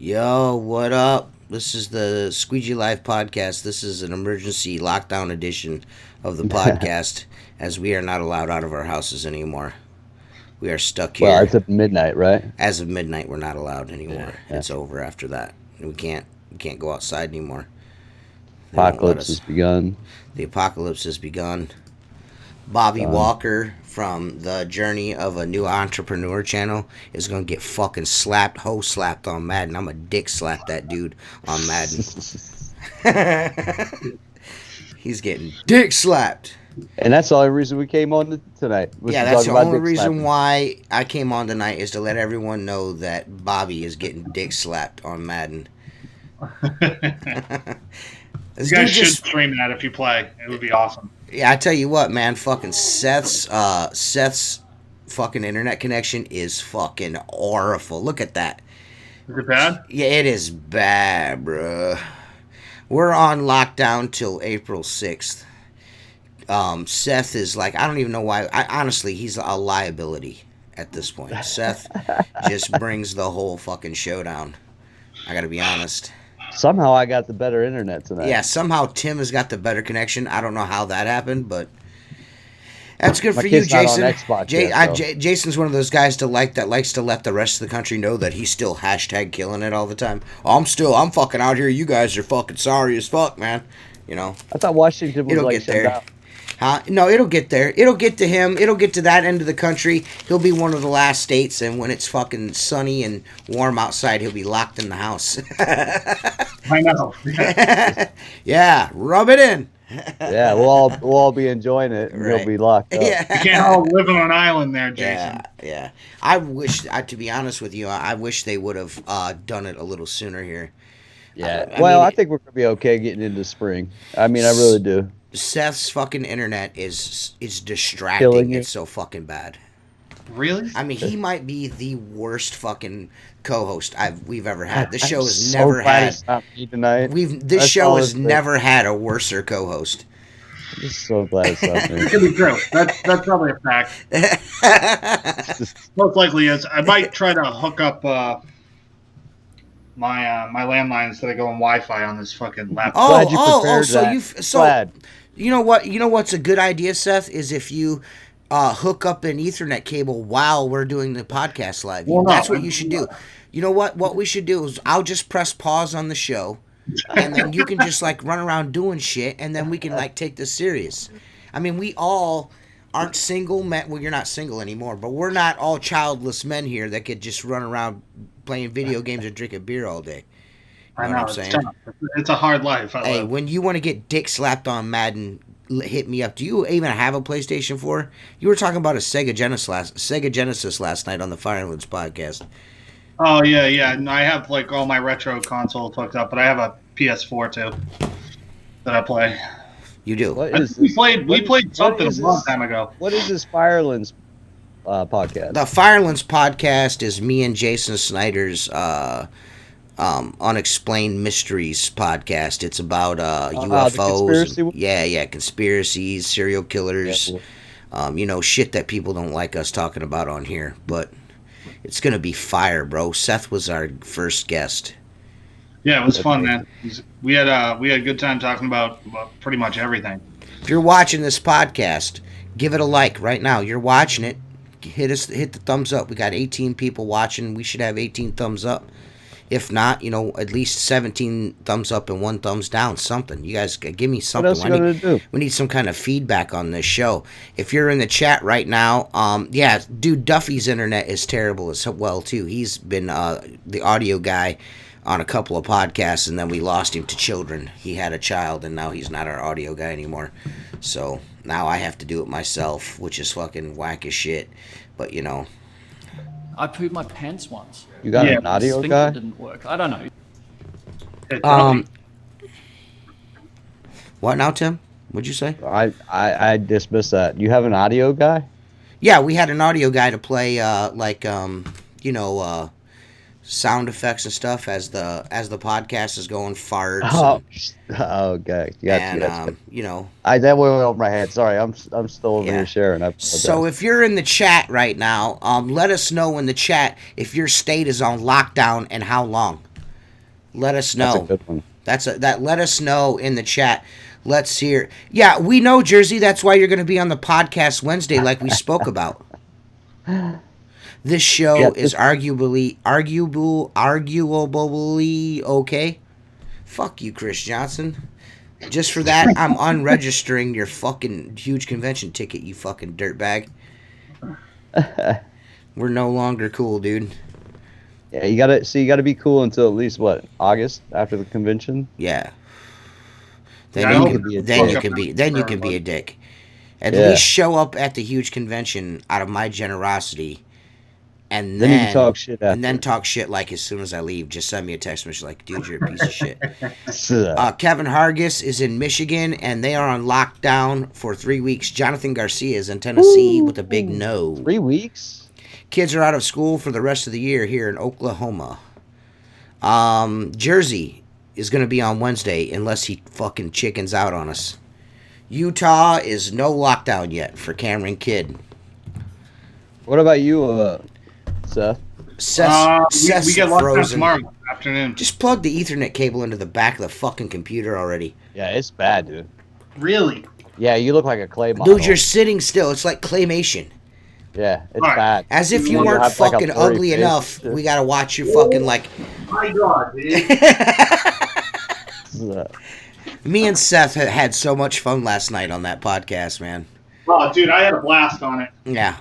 Yo, what up? This is the Squeegee Live podcast. This is an emergency lockdown edition of the podcast, as we are not allowed out of our houses anymore. We are stuck here. Well, it's at midnight, right? As of midnight, we're not allowed anymore. Yeah. It's over after that. We can't go outside anymore. Apocalypse has begun. The apocalypse has begun. Bobby Walker from the Journey of a New Entrepreneur channel is going to get fucking slapped on Madden. I'm a dick slap that dude on Madden. He's getting dick slapped. And that's the only reason we came on tonight. Yeah, that's the only reason why I came on tonight, is to let everyone know that Bobby is getting dick slapped on Madden. You guys should stream that if you play. It would be awesome. Yeah, I tell you what, man, fucking Seth's fucking internet connection is fucking awful. Look at that. Is it bad? Yeah, it is bad, bruh. We're on lockdown till April 6th. Seth is like, I don't even know why. Honestly, he's a liability at this point. Seth just brings the whole fucking show down. I gotta be honest. Somehow I got the better internet tonight. Yeah, somehow Tim has got the better connection. I don't know how that happened, but that's good for you, Jason. Jason's one of those guys that likes to let the rest of the country know that he's still hashtag killing it all the time. I'm fucking out here. You guys are fucking sorry as fuck, man. You know. I thought Washington was like shut down. Huh? No, it'll get there. It'll get to him. It'll get to that end of the country. He'll be one of the last states, and when it's fucking sunny and warm outside, he'll be locked in the house. I know. Yeah, rub it in. Yeah, we'll all be enjoying it, and Right. We'll be locked up. Yeah. You can't all live on an island there, Jason. Yeah. I wish, to be honest with you, I wish they would have done it a little sooner here. Yeah. I think we're gonna be okay getting into spring. I mean, I really do. Seth's fucking internet is distracting. It's so fucking bad. Really? I mean, he might be the worst fucking co-host we've ever had. This show has never had. This show has never had a worser co-host. I'm just so glad it's not me. It could be true. That's probably a fact. Most likely is. I might try to hook up my landline instead of going Wi-Fi on this fucking laptop. Glad. You know what? You know what's a good idea, Seth, is if you hook up an Ethernet cable while we're doing the podcast live. That's what you should do. You know what? What we should do is I'll just press pause on the show, and then you can just like run around doing shit, and then we can like take this serious. I mean, we all aren't single men. Well, you're not single anymore, but we're not all childless men here that could just run around playing video games and drinking beer all day. I know, it's a hard life. Hey, when you want to get dick slapped on Madden, hit me up. Do you even have a PlayStation 4? You were talking about a Sega Genesis last night on the Firelands podcast. Oh yeah. And I have like all my retro consoles hooked up, but I have a PS4 too that I play. You do. We played something a long time ago. What is this Firelands podcast? The Firelands podcast is me and Jason Snyder's Unexplained Mysteries podcast. It's about UFOs. Conspiracies, serial killers. Shit that people don't like us talking about on here. But it's gonna be fire, bro. Seth was our first guest. Yeah, it was fun, man. We had a good time talking about pretty much everything. If you're watching this podcast, give it a like right now. You're watching it. hit the thumbs up. We got 18 people watching. We should have 18 thumbs up. If not, at least 17 thumbs up and 1 thumbs down. Something. You guys give me something. What else you gonna do? We need some kind of feedback on this show. If you're in the chat right now, dude, Duffy's internet is terrible as well too. He's been the audio guy on a couple of podcasts, and then we lost him to children. He had a child, and now he's not our audio guy anymore. So now I have to do it myself, which is fucking whack as shit. But I pooped my pants once. You got an audio guy? Didn't work. I don't know. What now, Tim? What'd you say? I dismissed that. You have an audio guy? Yeah, we had an audio guy to play sound effects and stuff as the podcast is going, farts. Okay. Gotcha. That went over my head. Sorry, I'm still over here sharing. So if you're in the chat right now, let us know in the chat if your state is on lockdown and how long. Let us know. That's a good one. Let us know in the chat. Let's hear. Yeah, we know, Jersey. That's why you're going to be on the podcast Wednesday, like we spoke about. This show is arguably okay. Fuck you, Chris Johnson. Just for that, I'm unregistering your fucking huge convention ticket, you fucking dirtbag. We're no longer cool, dude. Yeah, you gotta be cool until at least August after the convention. Yeah. Then you can be a dick. At least show up at the huge convention out of my generosity. And then you can talk shit after. And then talk shit like as soon as I leave. Just send me a text message like, dude, you're a piece of shit. Kevin Hargis is in Michigan, and they are on lockdown for 3 weeks. Jonathan Garcia is in Tennessee with a big no. 3 weeks? Kids are out of school for the rest of the year here in Oklahoma. Jersey is going to be on Wednesday unless he fucking chickens out on us. Utah is no lockdown yet for Cameron Kidd. What about you, Seth? Seth's we get locked down frozen. tomorrow afternoon. Just plug the Ethernet cable into the back of the fucking computer already. Yeah, it's bad, dude. Really? Yeah, you look like a clay model. Dude, you're sitting still. It's like claymation. Yeah, it's bad. As if you weren't fucking ugly enough, we gotta watch you fucking like... My God, dude. Me and Seth had so much fun last night on that podcast, man. Oh, dude, I had a blast on it. Yeah.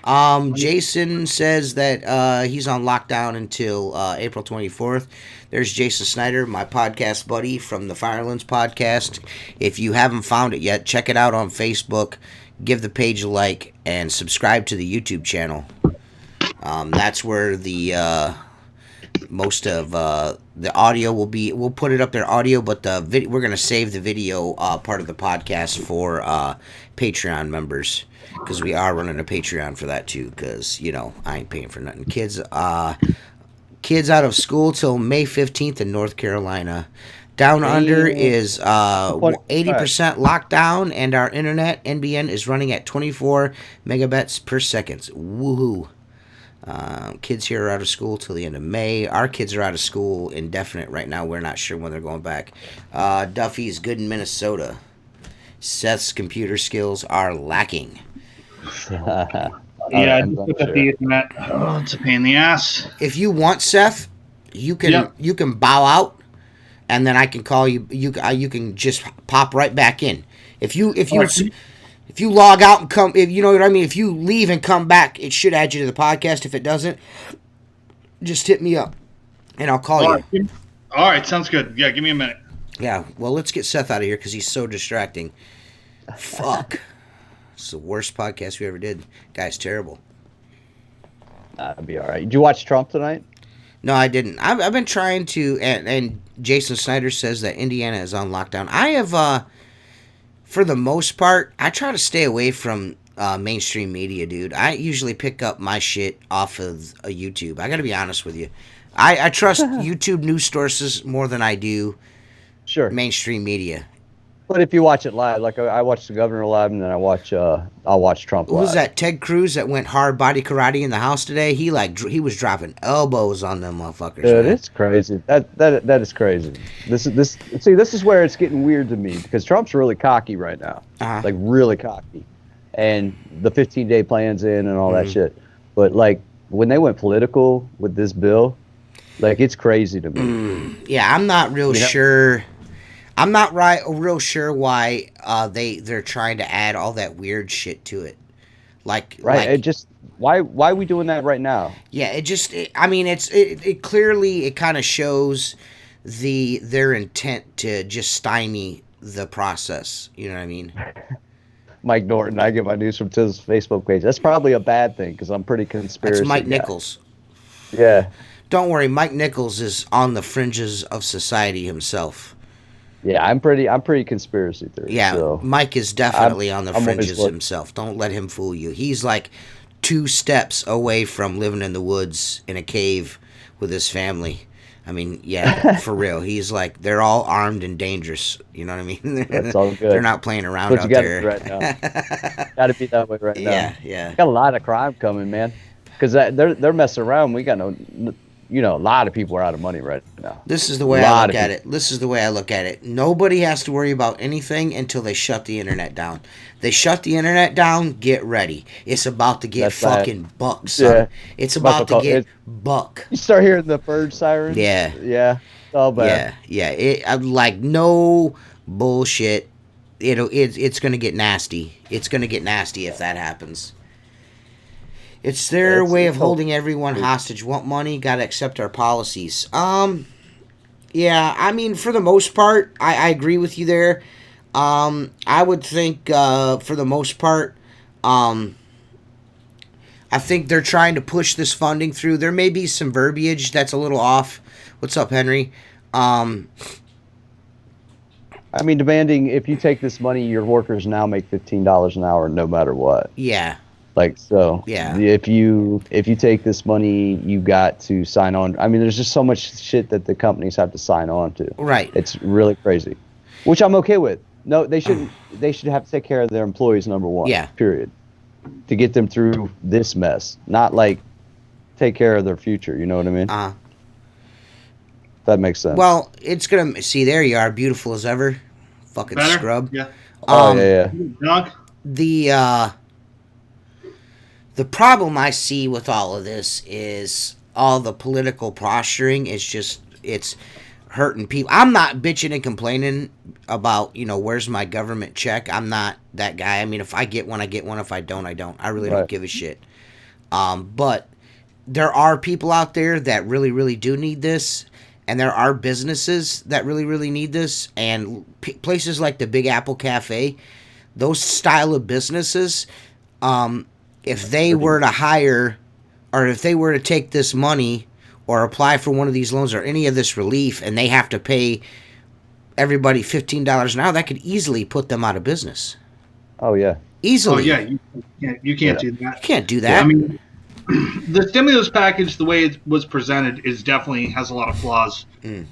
Jason says that he's on lockdown until April 24th. There's Jason Snyder, my podcast buddy from the Firelands podcast. If you haven't found it yet, check it out on Facebook. Give the page a like and subscribe to the YouTube channel. That's where the most of the audio will be. We'll put it up there, audio, but we're going to save the video part of the podcast for Patreon members, because we are running a Patreon for that too, because I ain't paying for nothing. Kids out of school till May 15th in North Carolina. Down under is 80% lockdown, and our internet NBN is running at 24 megabits per second. Woohoo! Kids here are out of school till the end of May. Our kids are out of school indefinite right now. We're not sure when they're going back. Duffy's good in Minnesota. Seth's computer skills are lacking. Yeah, it's a pain in the ass. If you want, Seth, you can bow out, and then I can call you. You can just pop right back in. If you log out and come, if you know what I mean. If you leave and come back, it should add you to the podcast. If it doesn't, just hit me up, and I'll call you. All right, sounds good. Yeah, give me a minute. Yeah, well, let's get Seth out of here because he's so distracting. Fuck. It's the worst podcast we ever did. Guy's terrible. That'd be all right. Did you watch Trump tonight? No, I didn't. I've been trying to, and Jason Snyder says that Indiana is on lockdown. I have, for the most part, I try to stay away from mainstream media, dude. I usually pick up my shit off of YouTube. I got to be honest with you. I trust YouTube news sources more than I do mainstream media. But if you watch it live, like I watch the governor live, and then I'll watch Trump live. Who was that? Ted Cruz that went hard body karate in the house today? He was dropping elbows on them motherfuckers. Dude, it's crazy. That is crazy. This is where it's getting weird to me, because Trump's really cocky right now, like really cocky, and the 15-day plan's in and all that shit. But like when they went political with this bill, like it's crazy to me. Yeah, I'm not real sure. I'm not real sure why they're trying to add all that weird shit to it. Like It just why are we doing that right now? Yeah, I mean, it clearly it kind of shows their intent to just stymie the process. You know what I mean? Mike Norton, I get my news from his Facebook page. That's probably a bad thing because I'm pretty conspiracy. That's Mike guy. Nichols. Yeah. Don't worry, Mike Nichols is on the fringes of society himself. Yeah, I'm pretty conspiracy theory. Yeah, so Mike is definitely on the I'm fringes himself. Don't let him fool you. He's like 2 steps away from living in the woods in a cave with his family. I mean, yeah, for real. He's like, they're all armed and dangerous. You know what I mean? That's all good. They're not playing around out there. Right now. Got to be that way right now. Yeah. Got a lot of crime coming, man. Because they're messing around. We got a lot of people are out of money right now. This is the way I look at it. This is the way I look at it. Nobody has to worry about anything until they shut the internet down. They shut the internet down, get ready. It's about to get fucking buck, son. Yeah. It's about to get buck. You start hearing the bird sirens? Yeah. Yeah. Oh, bad. Yeah. I'm like, no bullshit. It's going to get nasty. It's going to get nasty if that happens. It's their way of holding everyone hostage. Want money? Got to accept our policies. Yeah, I mean, for the most part, I agree with you there. I would think, for the most part, I think they're trying to push this funding through. There may be some verbiage that's a little off. What's up, Henry? I mean, demanding if you take this money, your workers now make $15 an hour no matter what. Yeah. Like, so yeah. If you take this money, you got to sign on. I mean, there's just so much shit that the companies have to sign on to. Right. It's really crazy, which I'm okay with. No, they shouldn't. They should have to take care of their employees, number one. Yeah. Period. To get them through this mess, not like take care of their future. You know what I mean? That makes sense. Well, it's gonna see. There you are, beautiful as ever. Fucking better? scrub. Yeah. Yeah. The problem I see with all of this is all the political posturing is just, it's hurting people. I'm not bitching and complaining about, where's my government check. I'm not that guy. I mean, if I get one, I get one. If I don't, I don't. I really don't give a shit. But there are people out there that really, really do need this. And there are businesses that really, really need this. And places like the Big Apple Cafe, those style of businesses, if they were to hire, or if they were to take this money or apply for one of these loans or any of this relief, and they have to pay everybody $15 an hour, that could easily put them out of business. Oh, yeah. Easily. Oh, yeah. You can't do that. You can't do that. I mean, the stimulus package, the way it was presented, has a lot of flaws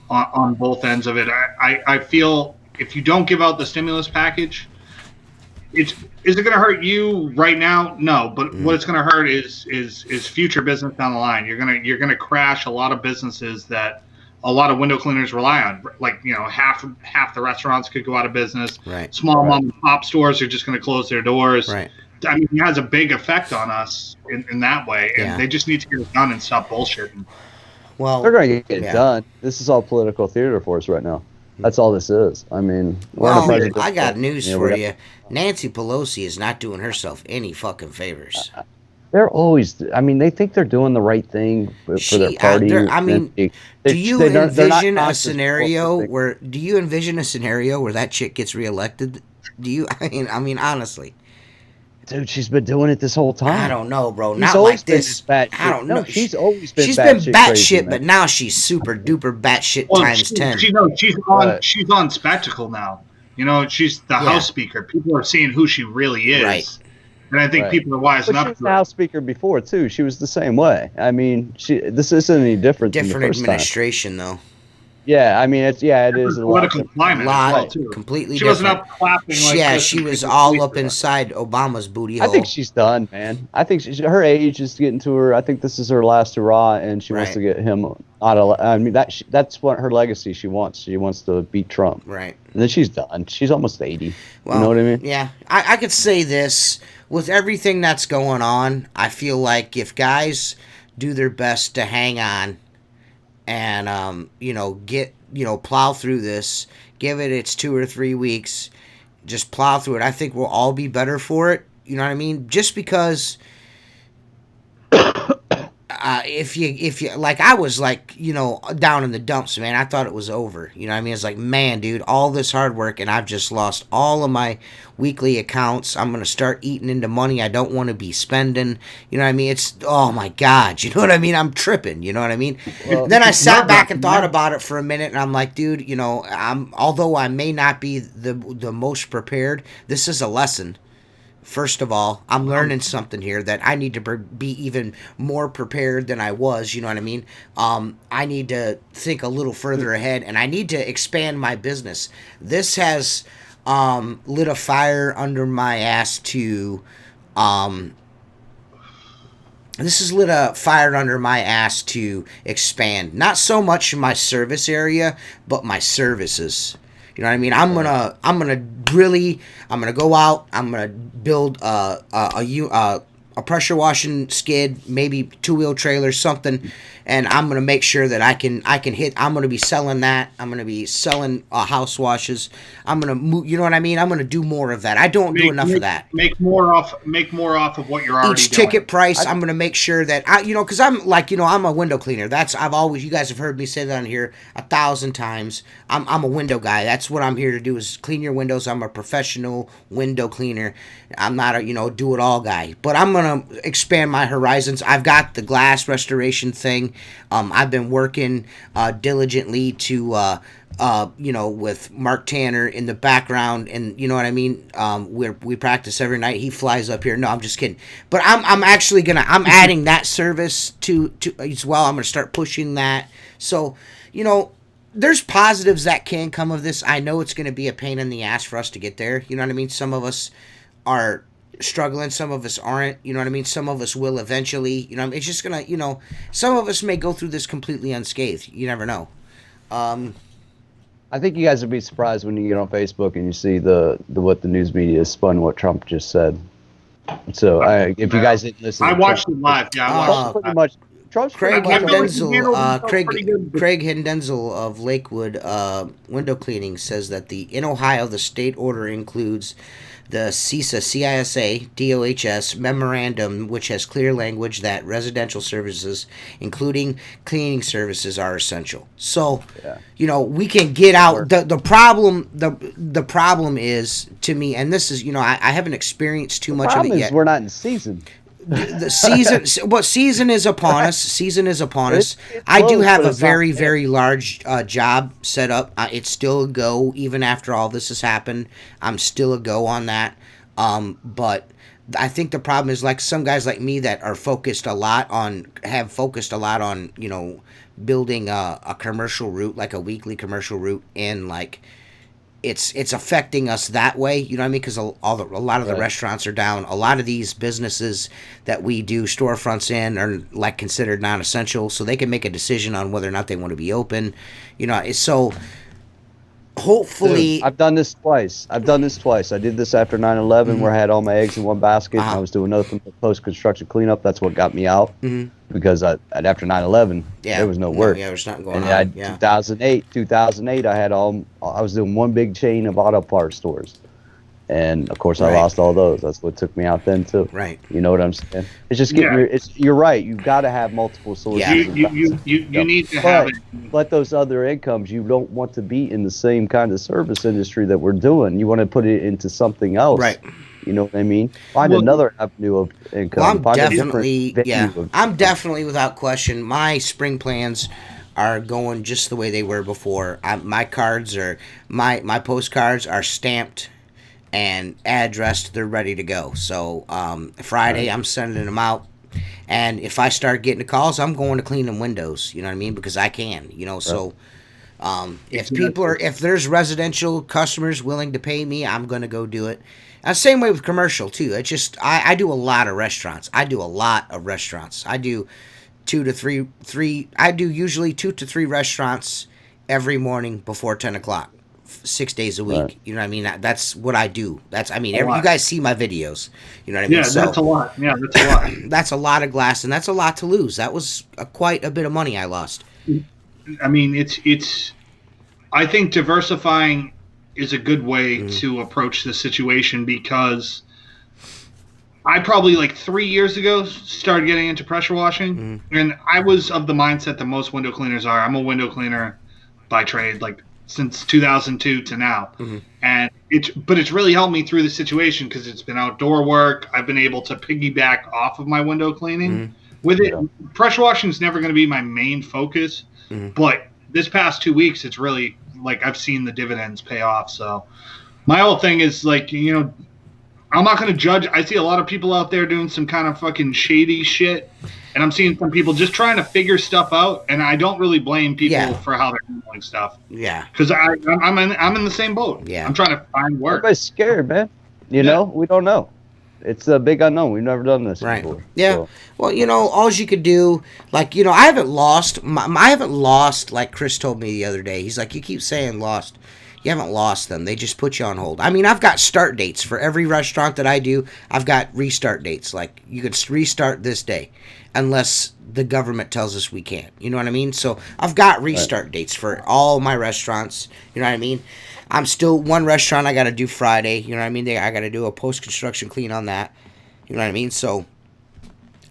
on both ends of it. I feel if you don't give out the stimulus package, is it going to hurt you right now? No, but what it's going to hurt is future business down the line. You're gonna crash a lot of businesses that a lot of window cleaners rely on. Like half the restaurants could go out of business. Right. Small mom and pop stores are just going to close their doors. Right. I mean, it has a big effect on us in that way, and they just need to get it done and stop bullshitting. Well, they're going to get it done. This is all political theater for us right now. That's all this is. I mean, I got news for you. Nancy Pelosi is not doing herself any fucking favors. They're always. I mean, they think they're doing the right thing for their party. Do you envision a scenario where that chick gets reelected? Do you? I mean, honestly. Dude, she's been doing it this whole time. I don't know, bro. Not like this. I don't know. She's always been. She's been batshit, but now she's super duper batshit times 10. She's on spectacle now. She's the House Speaker. People are seeing who she really is. Right. And I think people are wising up. She was the House Speaker before too. She was the same way. I mean, this isn't any different. Different than the first administration, time. though. Yeah, I mean, it is a lot. Political climate as well too. Completely She different. wasn't up clapping like Yeah, this. she and was kicking all police up around. inside Obama's booty I hole. think she's done, man. I think her age is getting to her. I think this is her last hurrah, and she wants to get him out of. I mean, that's what her legacy she wants. She wants to beat Trump. Right. And then she's done. She's almost 80. Well, you know what I mean? Yeah. I could say this. With everything that's going on, I feel like if guys do their best to hang on and, plow through this, give it its 2 or 3 weeks, just plow through it, I think we'll all be better for it. You know what I mean? Just because... if you like, I was like, down in the dumps, man. I thought it was over. You know what I mean? It's like, man, dude, all this hard work and I've just lost all of my weekly accounts. I'm going to start eating into money I don't want to be spending. You know what I mean? It's, oh my God. You know what I mean? I'm tripping. You know what I mean? Well, then I sat back and thought about it for a minute and I'm like, dude, although I may not be the most prepared, this is a lesson. First of all, I'm learning something here that I need to be even more prepared than I was. You know what I mean? I need to think a little further ahead, and I need to expand my business. This has lit a fire under my ass to. This has lit a fire under my ass to expand. Not so much my service area, but my services. You know what I mean? I'm gonna go out. I'm gonna build a pressure washing skid, maybe 2-wheel trailer, something, and I'm gonna make sure that I can hit. I'm gonna be selling that. I'm gonna be selling house washes. I'm gonna move. You know what I mean? I'm gonna do more of that. I don't do enough of that. Make more off of what you're already Each doing. ticket price, I'm gonna make sure that because I'm like, I'm a window cleaner. You guys have heard me say that on here 1,000 times. I'm a window guy. That's what I'm here to do, is clean your windows. I'm a professional window cleaner. I'm not a do it all guy, but I'm gonna expand my horizons. I've got the glass restoration thing. I've been working diligently to with Mark Tanner in the background, and you know what I mean. We practice every night. He flies up here. No, I'm just kidding. But I'm adding that service to as well. I'm gonna start pushing that. So there's positives that can come of this. I know it's gonna be a pain in the ass for us to get there. You know what I mean. Some of us are struggling, some of us aren't. You know what I mean. Some of us will eventually. It's just gonna. Some of us may go through this completely unscathed. You never know. I think you guys would be surprised when you get on Facebook and you see the what the news media has spun what Trump just said. So if you guys didn't listen, I watched it live. Yeah, I watched it pretty much. Craig Hendenzel of Lakewood Window Cleaning says that in Ohio, the state order includes the CISA DOHS memorandum, which has clear language that residential services, including cleaning services, are essential. So, we can get out. The problem is, to me, and this is, I haven't experienced too much of it yet. We're not in season. The season is upon us. Season is upon us. I do have a very, very large job set up. It's still a go, even after all this has happened. I'm still a go on that. But I think the problem is, like, some guys like me that have focused a lot on building a commercial route, like a weekly commercial route, and like it's affecting us that way. You know what I mean? Because a lot of the restaurants are down. A lot of these businesses that we do storefronts in are like considered non-essential, so they can make a decision on whether or not they want to be open. So hopefully, dude, I've done this twice. I did this after 9/11, where I had all my eggs in one basket. And I was doing nothing but post-construction cleanup. That's what got me out, because after 9/11, there was no work. Yeah, there's nothing going on. And 2008, I was doing one big chain of auto parts stores, and of course I lost all those. That's what took me out then too. Right. You know what I'm saying? It's just getting. You're right. You've got to have multiple sources. Yeah. You need to have it. But those other incomes, you don't want to be in the same kind of service industry that we're doing. You want to put it into something else. Right. You know what I mean? Find another avenue of income. Well, I'm definitely, without question, my spring plans are going just the way they were before. My postcards are stamped and addressed. They're ready to go. So Friday, I'm sending them out. And if I start getting the calls, I'm going to clean them windows. You know what I mean? Because I can. So If there's residential customers willing to pay me, I'm gonna go do it. Same way with commercial too. It's just I do a lot of restaurants. I do usually 2 to 3 restaurants every morning before 10 o'clock, 6 days a week. Right. You know what I mean? That's what I do. You guys see my videos. You know what I mean? Yeah, that's a lot. Yeah, that's a lot. That's a lot of glass, and that's a lot to lose. That was quite a bit of money I lost. I mean, it's. I think diversifying is a good way to approach the situation, because I probably like 3 years ago started getting into pressure washing, and I was of the mindset that most window cleaners are. I'm a window cleaner by trade, like since 2002 to now, and it's really helped me through the situation because it's been outdoor work. I've been able to piggyback off of my window cleaning with it. Pressure washing is never going to be my main focus, but this past 2 weeks, it's really like I've seen the dividends pay off. So my whole thing is like, I'm not going to judge. I see a lot of people out there doing some kind of fucking shady shit, and I'm seeing some people just trying to figure stuff out, and I don't really blame people for how they're handling stuff. Yeah, because I'm in the same boat. Yeah, I'm trying to find work. Everybody's scared, man. You know, we don't know. It's a big unknown. We've never done this before. Yeah. So. Well, all you could do, like, I haven't lost. I haven't lost, like Chris told me the other day. He's like, you keep saying lost. You haven't lost them. They just put you on hold. I mean, I've got start dates for every restaurant that I do. I've got restart dates. Like, you could restart this day unless the government tells us we can't. You know what I mean? So I've got restart dates for all my restaurants. You know what I mean? I'm still one restaurant I got to do Friday. You know what I mean? I got to do a post-construction clean on that. You know what I mean? So,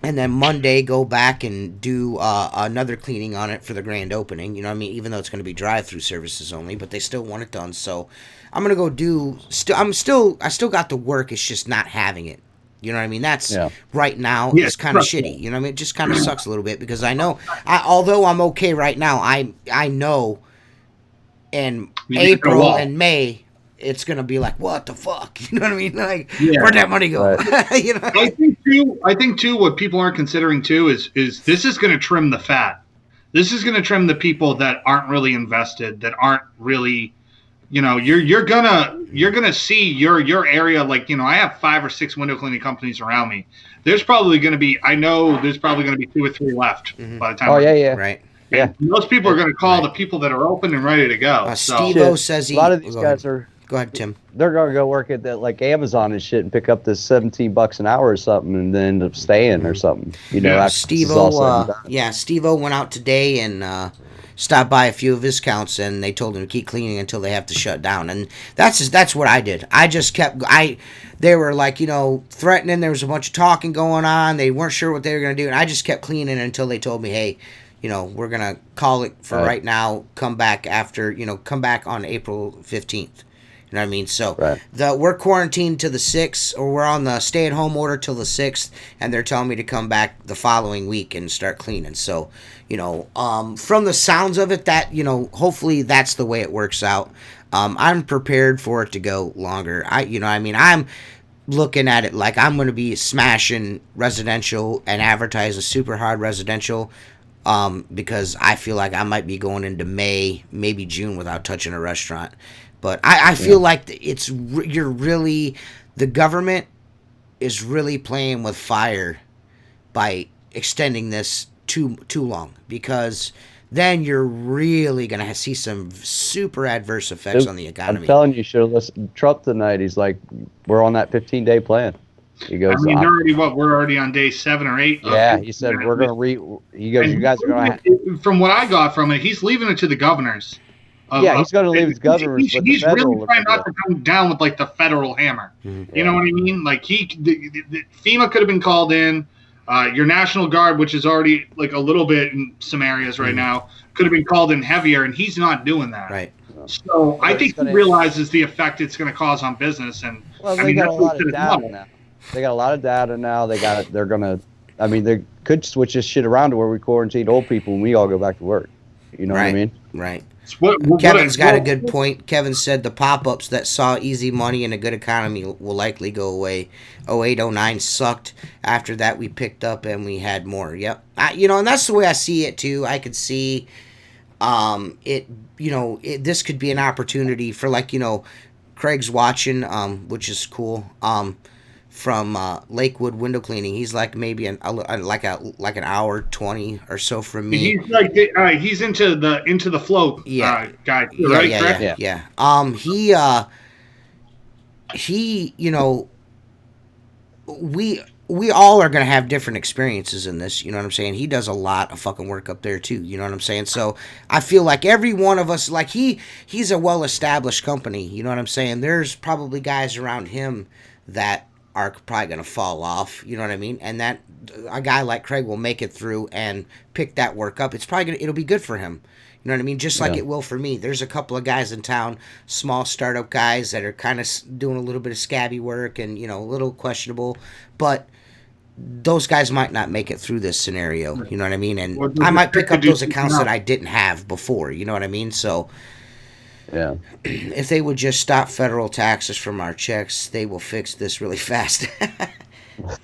and then Monday go back and do another cleaning on it for the grand opening. You know what I mean? Even though it's going to be drive-through services only, but they still want it done. So I'm going to go do. I still got the work. It's just not having it. You know what I mean? That's right now. It's kind of shitty. You know what I mean? It just kind of sucks a little bit because I know. Although I'm okay right now, I know. In April and May, it's gonna be like, what the fuck? You know what I mean? Like, where'd that money go? You know? I think too. What people aren't considering too is this is gonna trim the fat. This is gonna trim the people that aren't really invested, that aren't really, you're gonna see your area. Like, I have 5 or 6 window cleaning companies around me. There's probably gonna be 2 or 3 left by the time. Oh yeah, right. Yeah, most people are going to call the people that are open and ready to go. Steve-O says a lot of these guys are. Go ahead, Tim. They're going to go work at that like Amazon and shit and pick up this $17 an hour or something and then end up staying or something. Steve-O went out today and stopped by a few of his counts, and they told him to keep cleaning until they have to shut down. And that's what I did. I just kept. They were like, threatening. There was a bunch of talking going on. They weren't sure what they were going to do, and I just kept cleaning until they told me, hey, we're going to call it for right now. Come back come back on April 15th. You know what I mean? So we're quarantined to the 6th, or we're on the stay-at-home order till the 6th, and they're telling me to come back the following week and start cleaning. So, from the sounds of it, that, hopefully that's the way it works out. I'm prepared for it to go longer. I'm looking at it like I'm going to be smashing residential and advertising super hard residential. Because I feel like I might be going into May, maybe June without touching a restaurant. But I feel like the government is really playing with fire by extending this too long, because then you're really going to see some super adverse effects on the economy. I'm telling you, you should have listened to Trump tonight. He's like, we're on that 15-day plan. He goes, we're already on day 7 or 8. Yeah, he said we're going to he goes, you guys are going to. From what I got from it, he's leaving it to the governors. He's going to leave his governors. He's really trying not to come down with like the federal hammer. Mm-hmm. You know what I mean? Like FEMA could have been called in. Your National Guard, which is already like a little bit in some areas right now, could have been called in heavier, and he's not doing that. Right. So I think he realizes the effect it's going to cause on business, and they got a lot of data now. They got a lot of data now. They're gonna. I mean, they could switch this shit around to where we quarantine old people and we all go back to work. You know what I mean? Right. Kevin's got a good point. Kevin said the pop-ups that saw easy money and a good economy will likely go away. 08, 09 sucked. After that, we picked up and we had more. Yep. And that's the way I see it too. I could see This could be an opportunity for, like, Craig's watching, which is cool. From Lakewood window cleaning, he's like maybe an hour 20 or so from me. He's like he's into the flow guy, too, right? We all are going to have different experiences in this, you know what I'm saying? He does a lot of fucking work up there too, you know what I'm saying? So I feel like every one of us, like he's a well-established company, you know what I'm saying? There's probably guys around him that are probably going to fall off, you know what I mean? And that a guy like Craig will make it through and pick that work up. It'll be good for him. You know what I mean? Just like it will for me. There's a couple of guys in town, small startup guys that are kind of doing a little bit of scabby work and, a little questionable, but those guys might not make it through this scenario. You know what I mean? And I might pick up those accounts that I didn't have before. You know what I mean? So yeah, if they would just stop federal taxes from our checks, they will fix this really fast.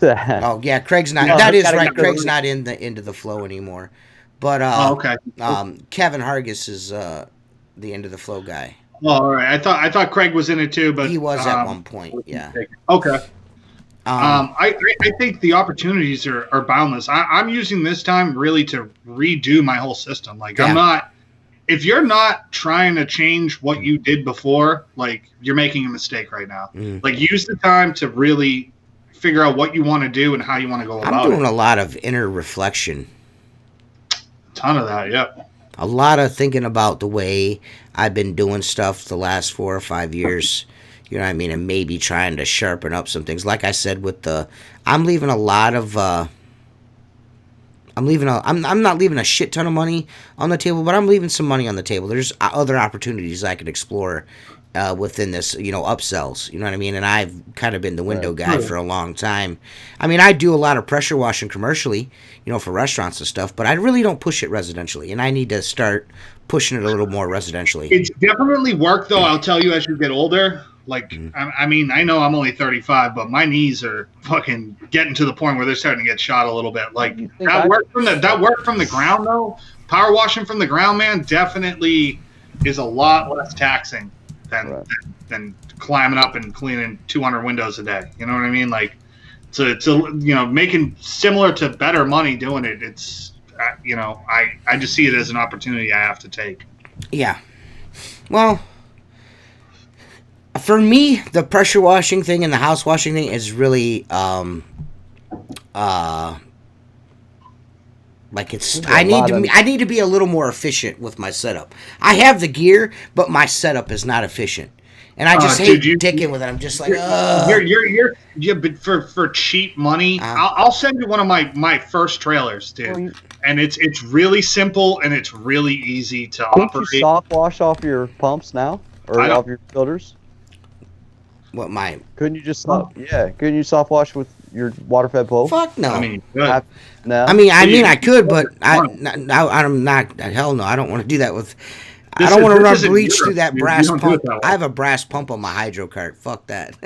Oh yeah, Craig's not. That is right. Craig's not into the flow anymore. But okay. Kevin Hargis is the end of the flow guy. Oh, all right. I thought Craig was in it too, but he was at one point. Yeah. Okay. I think the opportunities are boundless. I'm using this time really to redo my whole system. Like I'm not. If you're not trying to change what you did before, like you're making a mistake right now. Like use the time to really figure out what you want to do and how you want to go about it. I'm doing a lot of inner reflection. Ton of that, yep. A lot of thinking about the way I've been doing stuff the last 4 or 5 years. You know what I mean? And maybe trying to sharpen up some things. Like I said, I'm leaving a lot of. I'm not leaving a shit ton of money on the table, but I'm leaving some money on the table. There's other opportunities I could explore within this, upsells. You know what I mean? And I've kind of been the window guy for a long time. I mean, I do a lot of pressure washing commercially, for restaurants and stuff, but I really don't push it residentially, and I need to start pushing it a little more residentially. It's definitely work, though, I'll tell you, as you get older. Like, I mean, I know I'm only 35, but my knees are fucking getting to the point where they're starting to get shot a little bit. Like, that work from the ground, though, power washing from the ground, man, definitely is a lot less taxing than climbing up and cleaning 200 windows a day. You know what I mean? Like, to making similar to better money doing it. It's, I just see it as an opportunity I have to take. Yeah. Well, for me, the pressure washing thing and the house washing thing is really, like it's. I need to be a little more efficient with my setup. I have the gear, but my setup is not efficient, and I just hate dicking with it. I'm just like, but for cheap money, I'll send you one of my first trailers, dude. And it's really simple and it's really easy to operate. Can't you soft wash off your pumps now or off your filters? What couldn't you just couldn't you soft wash with your water fed pole? Fuck no. I mean, no. I mean I could, but I'm not. Hell no, I don't want to do that with. I don't want to run bleach through that brass pump. I have a brass pump on my hydro cart. Fuck that.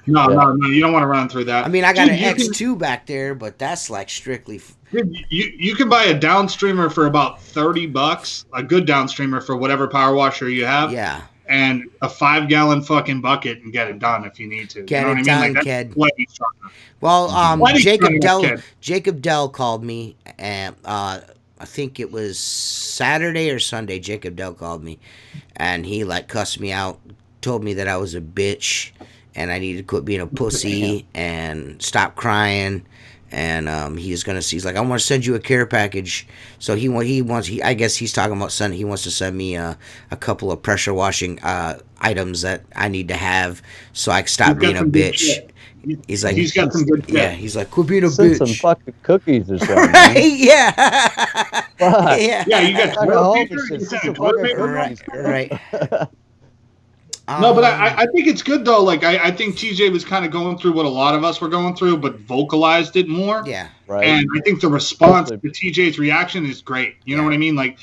No, you don't want to run through that. I mean, I got an X2 back there, but that's like strictly. Dude, you can buy a downstreamer for about $30, a good downstreamer for whatever power washer you have. Yeah. And a 5-gallon fucking bucket and get it done if you need to. Get it done, kid. Well, Jacob Dell called me, and I think it was Saturday or Sunday. Jacob Dell called me, and he cussed me out, told me that I was a bitch, and I needed to quit being a pussy and stop crying. And he's like, I want to send you a care package. So I guess he's talking about sending. He wants to send me a couple of pressure washing items that I need to have, so I can stop being a bitch. He's like, he's got some good shit. Yeah, he's like, quit being a bitch. Some fucking cookies or something. Right? Yeah. Yeah, you got toilet paper. Right. No, but I think it's good, though. Like, I think TJ was kind of going through what a lot of us were going through, but vocalized it more. Yeah. Right. And I think the response to TJ's reaction is great. You know what I mean? Like,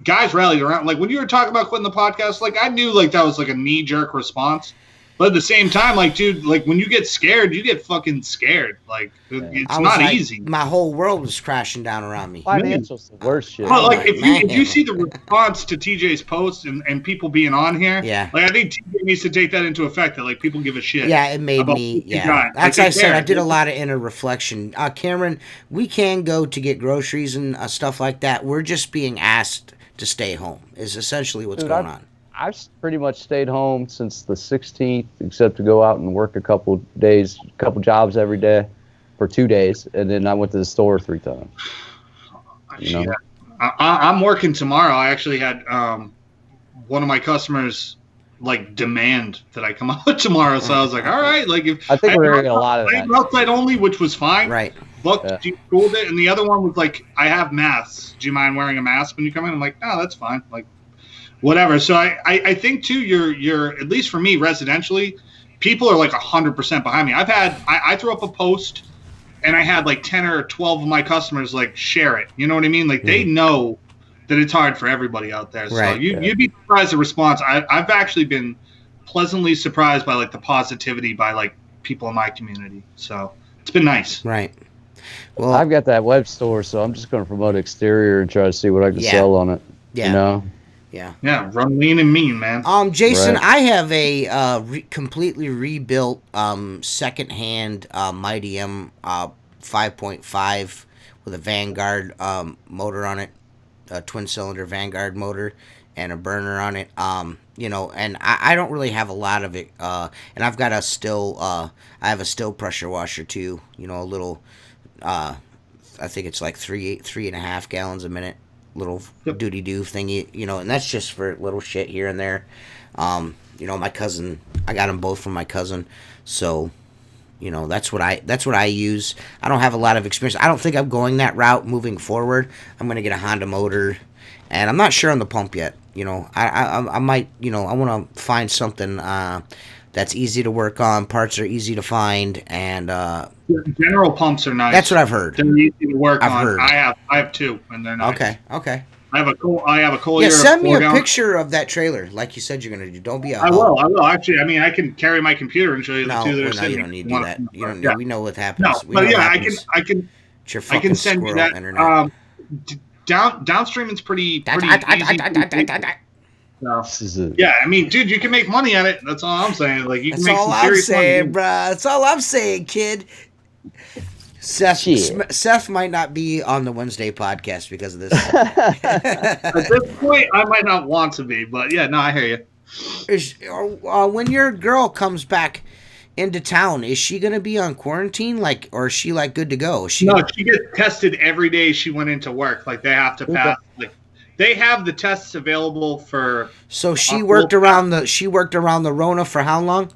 guys rallied around. Like, when you were talking about quitting the podcast, like, I knew, like, that was, like, a knee-jerk response. But at the same time, like, dude, like when you get scared, you get fucking scared. Like, it's not easy. My whole world was crashing down around me. Financial's the worst shit. But like, if you see the response to TJ's post and people being on here, yeah, like I think TJ needs to take that into effect. That like people give a shit. Yeah, it made me. Yeah, that's like I said. I did a lot of inner reflection. Cameron, we can go to get groceries and stuff like that. We're just being asked to stay home. Is essentially what's going on. I've pretty much stayed home since the 16th, except to go out and work a couple jobs every day for 2 days, and then I went to the store 3 times. You know? I'm working tomorrow. I actually had one of my customers like demand that I come out tomorrow, so I was like, all right, like if I think we're getting a lot of that. Outside only, which was fine. Right. Look, you cooled it, and the other one was like, I have masks. Do you mind wearing a mask when you come in? I'm like, no, that's fine. Like. Whatever. So I think too, you're at least for me residentially, people are like 100% behind me. I threw up a post and I had like 10 or 12 of my customers like share it. You know what I mean? Like they know that it's hard for everybody out there. So you'd be surprised the response. I've actually been pleasantly surprised by like the positivity by like people in my community. So it's been nice. Right. Well, I've got that web store, so I'm just going to promote exterior and try to see what I can sell on it. Yeah. You know? Yeah, run lean and mean, man. Jason, I have a completely rebuilt secondhand Mighty M 5.5 with a Vanguard motor on it, a twin-cylinder Vanguard motor, and a burner on it. And I don't really have a lot of it. And I've got I have a still pressure washer too. You know, a little. I think it's like 3.5 gallons a minute. Little doody do thingy, and that's just for little shit here and there. My cousin, I got them both from my cousin, so that's what I use. I don't have a lot of experience. I don't think I'm going that route moving forward. I'm gonna get a Honda motor, and I'm not sure on the pump yet. I might, I want to find something that's easy to work on. Parts are easy to find, and general pumps are nice. That's what I've heard. They're easy to work on. Heard. I have 2, and they're nice. Okay. I have a Collier. Yeah, send me a picture of that trailer, like you said you're gonna do. Don't be a. I will. Actually, I mean, I can carry my computer and show you the 2 that are sitting. No, you don't need to do that. You don't need. We know what happens. No, but I can. I can send you that. Internet. Downstreaming's pretty easy. So, yeah, I mean, dude, you can make money at it. That's all I'm saying. Like, you can make some serious money, bro. That's all I'm saying, kid. Seth might not be on the Wednesday podcast because of this. At this point, I might not want to be, but yeah, no, I hear you. When your girl comes back into town, is she going to be on quarantine, or is she like good to go? She gets tested every day she went into work. Like they have to pass. Like they have the tests available for. So she worked around the Rona for how long?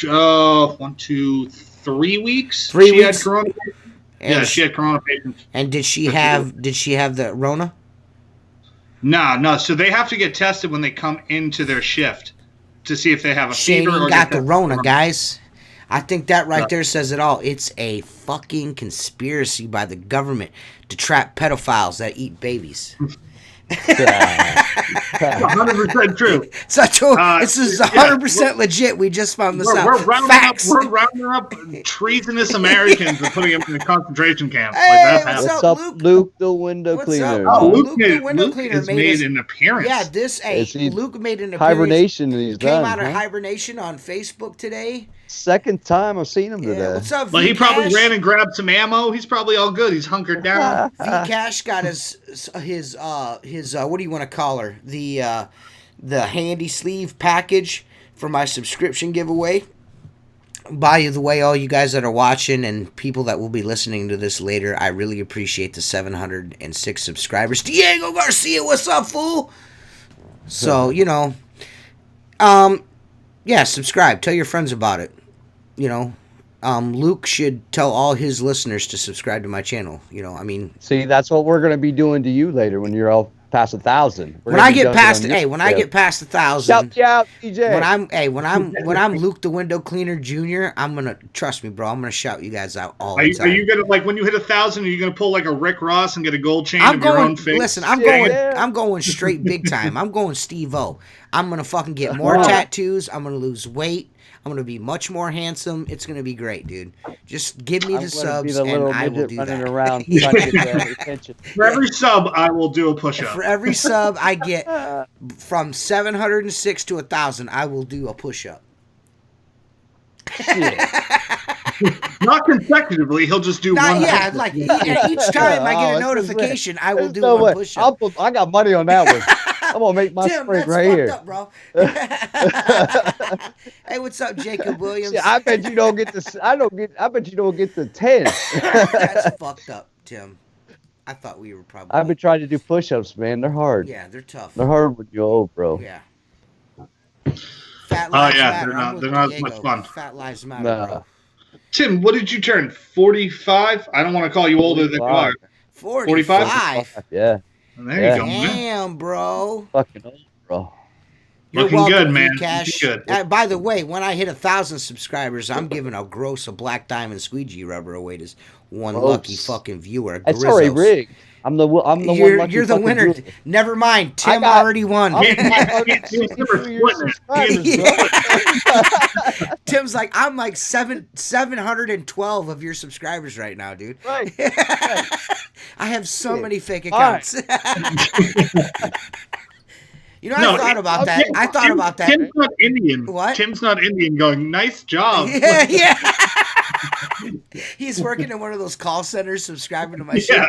1, 2, 3 weeks. 3 weeks. Had corona patients. Yeah, she had corona patients. And did she have the Rona? No. So they have to get tested when they come into their shift to see if they have a fever. Shane got the Rona, guys. I think that right there says it all. It's a fucking conspiracy by the government to trap pedophiles that eat babies. 100% true. This is 100% legit. We just found this out. We're rounding up treasonous Americans and putting them in a concentration camp. Hey, what's up, Luke the window cleaner? Luke the window cleaner made an appearance. Yeah, Luke made an appearance. Hibernation. Came out of hibernation on Facebook today. Second time I've seen him today. What's up, Well, he probably ran and grabbed some ammo. He's probably all good. He's hunkered down. Vcash got his what do you want to call her? The handy sleeve package for my subscription giveaway. By the way, all you guys that are watching and people that will be listening to this later, I really appreciate the 706 subscribers. Diego Garcia, what's up, fool? So, subscribe. Tell your friends about it. Luke should tell all his listeners to subscribe to my channel. See, that's what we're going to be doing to you later when you're all past 1,000. When I get past 1,000, shout DJ. when I'm Luke the Window Cleaner Jr., I'm gonna trust me, bro. I'm gonna shout you guys out all the time. Are you gonna when you hit 1,000? Are you gonna pull like a Rick Ross and get a gold chain I'm of going, your own face? Listen, I'm going straight big time. I'm going Steve-O. I'm gonna fucking get more tattoos. I'm gonna lose weight. I'm gonna be much more handsome. It's gonna be great, dude. Just give me the subs, and I will do that. Around trying to get that attention. For every sub, I will do a push-up. For every sub I get from 706 to 1,000, I will do a push-up. Not consecutively. He'll just do one. Yeah, like each time I get a notification, I will do one push-up. I got money on that one. I'm gonna make my Tim, sprint that's right here. Up, bro. Hey, what's up, Jacob Williams? I bet you don't get the. I bet you don't get the 10. That's fucked up, Tim. I thought we were probably. I've been trying to do push-ups, man. They're hard. Yeah, they're tough. They're hard when you're old, bro. Yeah. Fat lives matter. They're not as much fun. Fat lives matter, bro. Tim, what did you turn? 45? I don't want to call you older than you are. 45? Yeah. There you go, man. Damn, bro. Fucking old, bro. You're Looking welcome, good, man. Cash. Good. By the way, when I hit 1,000 subscribers, I'm giving a gross of Black Diamond Squeegee rubber away to one lucky fucking viewer. That's already rigged. I'm the one. You're the winner. Viewer. Never mind. Tim already won. Tim's like, I'm like 712 of your subscribers right now, dude. Right. I have so many fake accounts. You know, I thought about that. Tim's not Indian. What? Tim's not Indian going, nice job. Yeah. He's working in one of those call centers subscribing to my shit.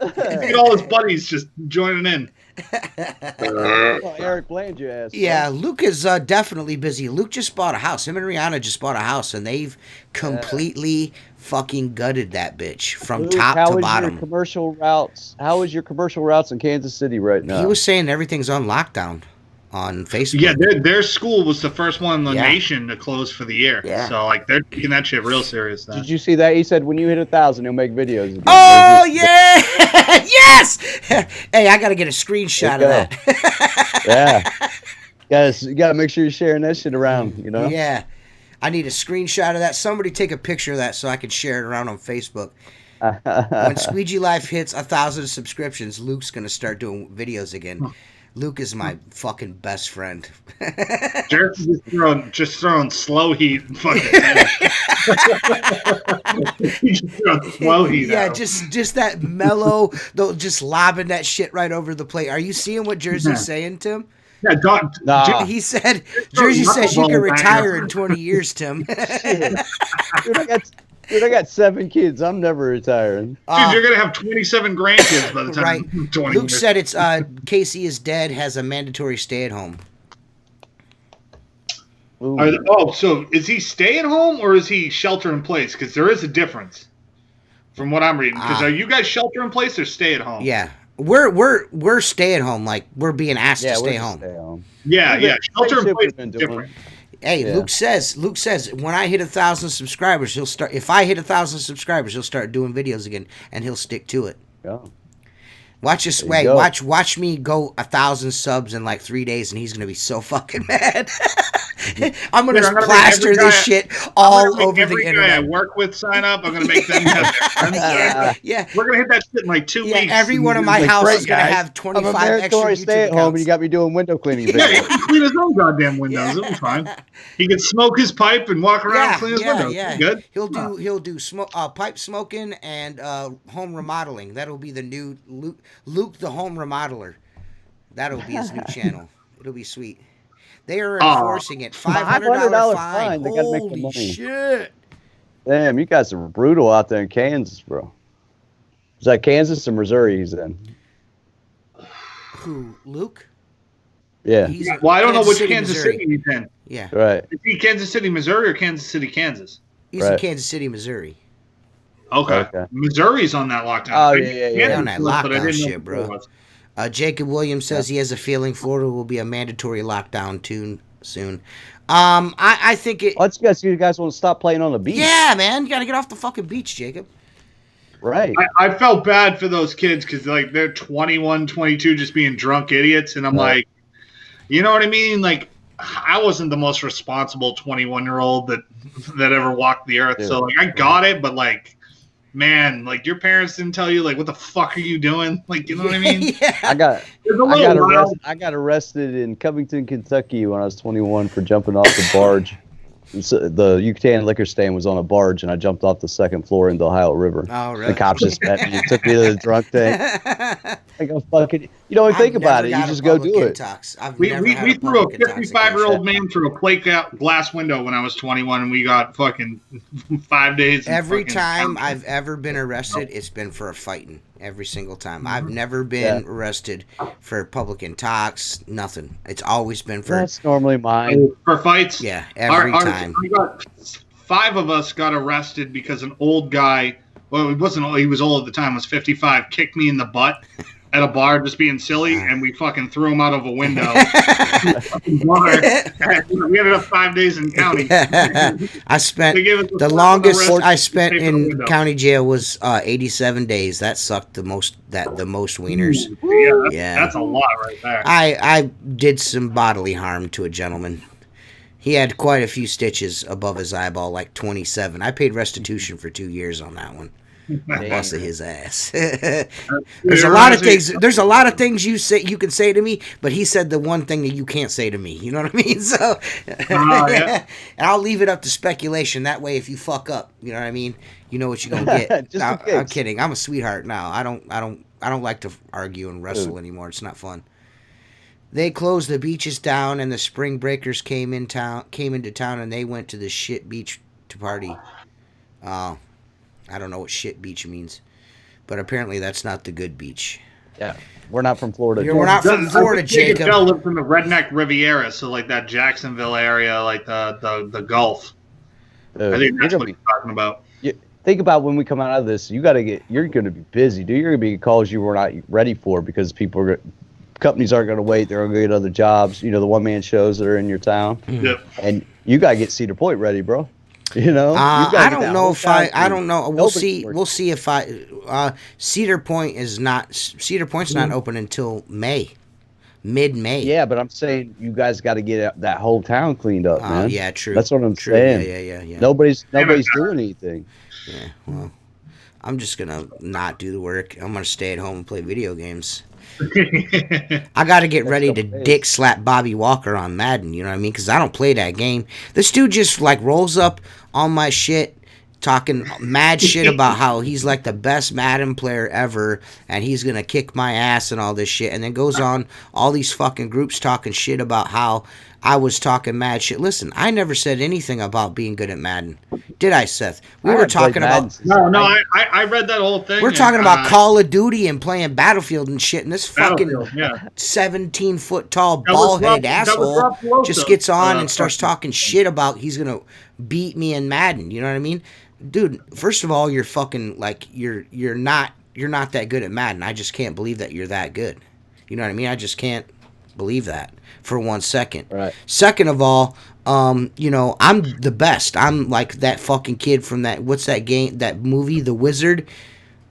Look all his buddies just joining in. Eric Bland, your ass. Yeah, Luke is definitely busy. Luke just bought a house. Him and Rihanna just bought a house, and they've completely fucking gutted that bitch from top to bottom. How is your commercial routes in Kansas City right now? He was saying everything's on lockdown on Facebook. Yeah, their school was the first one in the nation to close for the year. Yeah. So like they're taking that shit real serious. Then. Did you see that? He said when you hit 1,000, he'll make videos. Again. Oh yeah, yes. Hey, I gotta get a screenshot of that. Yeah, you gotta make sure you're sharing that shit around. You know. Yeah, I need a screenshot of that. Somebody take a picture of that so I can share it around on Facebook. When Squeegee Life hits 1,000 subscriptions, Luke's gonna start doing videos again. Luke is my fucking best friend. just throwing slow heat. Fucking just throwing slow heat. Yeah, out. just that mellow, though, just lobbing that shit right over the plate. Are you seeing what Jersey's saying, Tim? Yeah, he said Jersey says you can retire in 20 years, Tim. Dude, I got 7 kids. I'm never retiring. Dude, you're going to have 27 grandkids by the time. Right. 20 Luke years. said it's Casey is dead, has a mandatory stay at home. So is he stay at home or is he shelter in place? Because there is a difference from what I'm reading. Because are you guys shelter in place or stay at home? Yeah. We're stay at home, like we're being asked to stay home. Yeah. Shelter in place is different. Hey, Luke says when I hit 1,000 subscribers, he'll start. If I hit 1,000 subscribers, he'll start doing videos again, and he'll stick to it. Yeah. Watch this. Wait, watch me go 1,000 subs in like 3 days, and he's gonna be so fucking mad. I'm gonna plaster this shit all over the internet. Every guy I work with sign up. I'm gonna make them. Yeah. We're gonna hit that shit in like 2 weeks. Every one of my house is gonna have 25 extra YouTube stay at home, and you got me doing window cleaning. Yeah, he can clean his own goddamn windows. It'll be fine. He can smoke his pipe and walk around and clean his windows. Yeah. Good. He'll do pipe smoking and home remodeling. That'll be the new Luke the home remodeler. That'll be his new channel. It'll be sweet. They are enforcing it. $500 fine. They gotta make the Holy money. shit. Damn, you guys are brutal out there in Kansas, bro. Is that Kansas or Missouri he's in? Who, Luke? Yeah. I don't know which Kansas City he's in. Yeah. Right. Is he Kansas City, Missouri, or Kansas City, Kansas? He's in Kansas City, Missouri. Okay. Missouri's on that lockdown. Oh, yeah. On that lockdown shit, bro. Jacob Williams says he has a feeling Florida will be a mandatory lockdown soon. I think it. Let's guess you guys want to stop playing on the beach. Yeah, man, you gotta get off the fucking beach, Jacob. Right. I felt bad for those kids because like they're 21, 22, just being drunk idiots, and I'm like, you know what I mean? Like, I wasn't the most responsible 21-year-old that ever walked the earth. So like, I got it, but like, man, like your parents didn't tell you like what the fuck are you doing? Like, you know what I mean? Yeah. I got arrested in Covington, Kentucky when I was 21 for jumping off the barge. The Yucatan liquor stand was on a barge, and I jumped off the second floor into the Ohio River. Oh, really? The cops just met me and took me to the drunk tank. Like, I'm fucking, think about it. You just go do it. We threw a 55-year-old man through a plate glass window when I was 21, and we got fucking 5 days. Every time I've ever been arrested, it's been for a fighting. Every single time. I've never been arrested for public intox, nothing. It's always been for... That's normally mine. For fights? Yeah, every time. 5 of us got arrested because an old guy, well, he wasn't old, he was old at the time, was 55, kicked me in the butt at a bar just being silly, and we fucking threw him out of a window. We ended up 5 days in county. I spent the longest I spent in county jail was 87 days. That sucked the most. The most wieners. That's a lot right there. I did some bodily harm to a gentleman. He had quite a few stitches above his eyeball, like 27. I paid restitution for 2 years on that one. I busted his ass. There's a lot of things. There's a lot of things you can say to me, but he said the one thing that you can't say to me. You know what I mean? So, and I'll leave it up to speculation. That way, if you fuck up, you know what I mean. You know what you're gonna get. I'm kidding. I'm a sweetheart now. I don't like to argue and wrestle anymore. It's not fun. They closed the beaches down, and the spring breakers came into town, and they went to the shit beach to party. I don't know what shit beach means, but apparently that's not the good beach. Yeah, we're not from Florida. We're not from Florida, Jacob. Phil lives in the redneck Riviera, so like that Jacksonville area, like the Gulf. I think that's what he's talking about. Think about when we come out of this. You're going to be busy, dude. You're going to be calls you were not ready for because companies aren't going to wait. They're going to get other jobs. The one-man shows that are in your town. Yep. And you got to get Cedar Point ready, bro. I don't know if I don't know. We'll see. We'll see if Cedar Point's not open until mid-May. Yeah, but I'm saying you guys got to get that whole town cleaned up, man. Yeah, true. That's what I'm saying. Yeah. Nobody's doing anything. Yeah, well, I'm just gonna not do the work. I'm gonna stay at home and play video games. I got to get ready to dick slap Bobby Walker on Madden, you know what I mean? Because I don't play that game. This dude just like rolls up on my shit, talking mad shit about how he's like the best Madden player ever, and he's going to kick my ass and all this shit, and then goes on all these fucking groups talking shit about how I was talking mad shit. Listen, I never said anything about being good at Madden. Did I, Seth? We were talking about... No, I read that whole thing. We're talking about Call of Duty and playing Battlefield and shit, and this fucking 17-foot tall ball-headed asshole just gets on and starts talking shit about he's going to beat me in Madden. You know what I mean? Dude, first of all, you're fucking, like, you're not that good at Madden. I just can't believe that you're that good. You know what I mean? I just can't believe that for 1 second. Right. Second of all, I'm the best. I'm like that fucking kid from what's that game, that movie, The Wizard?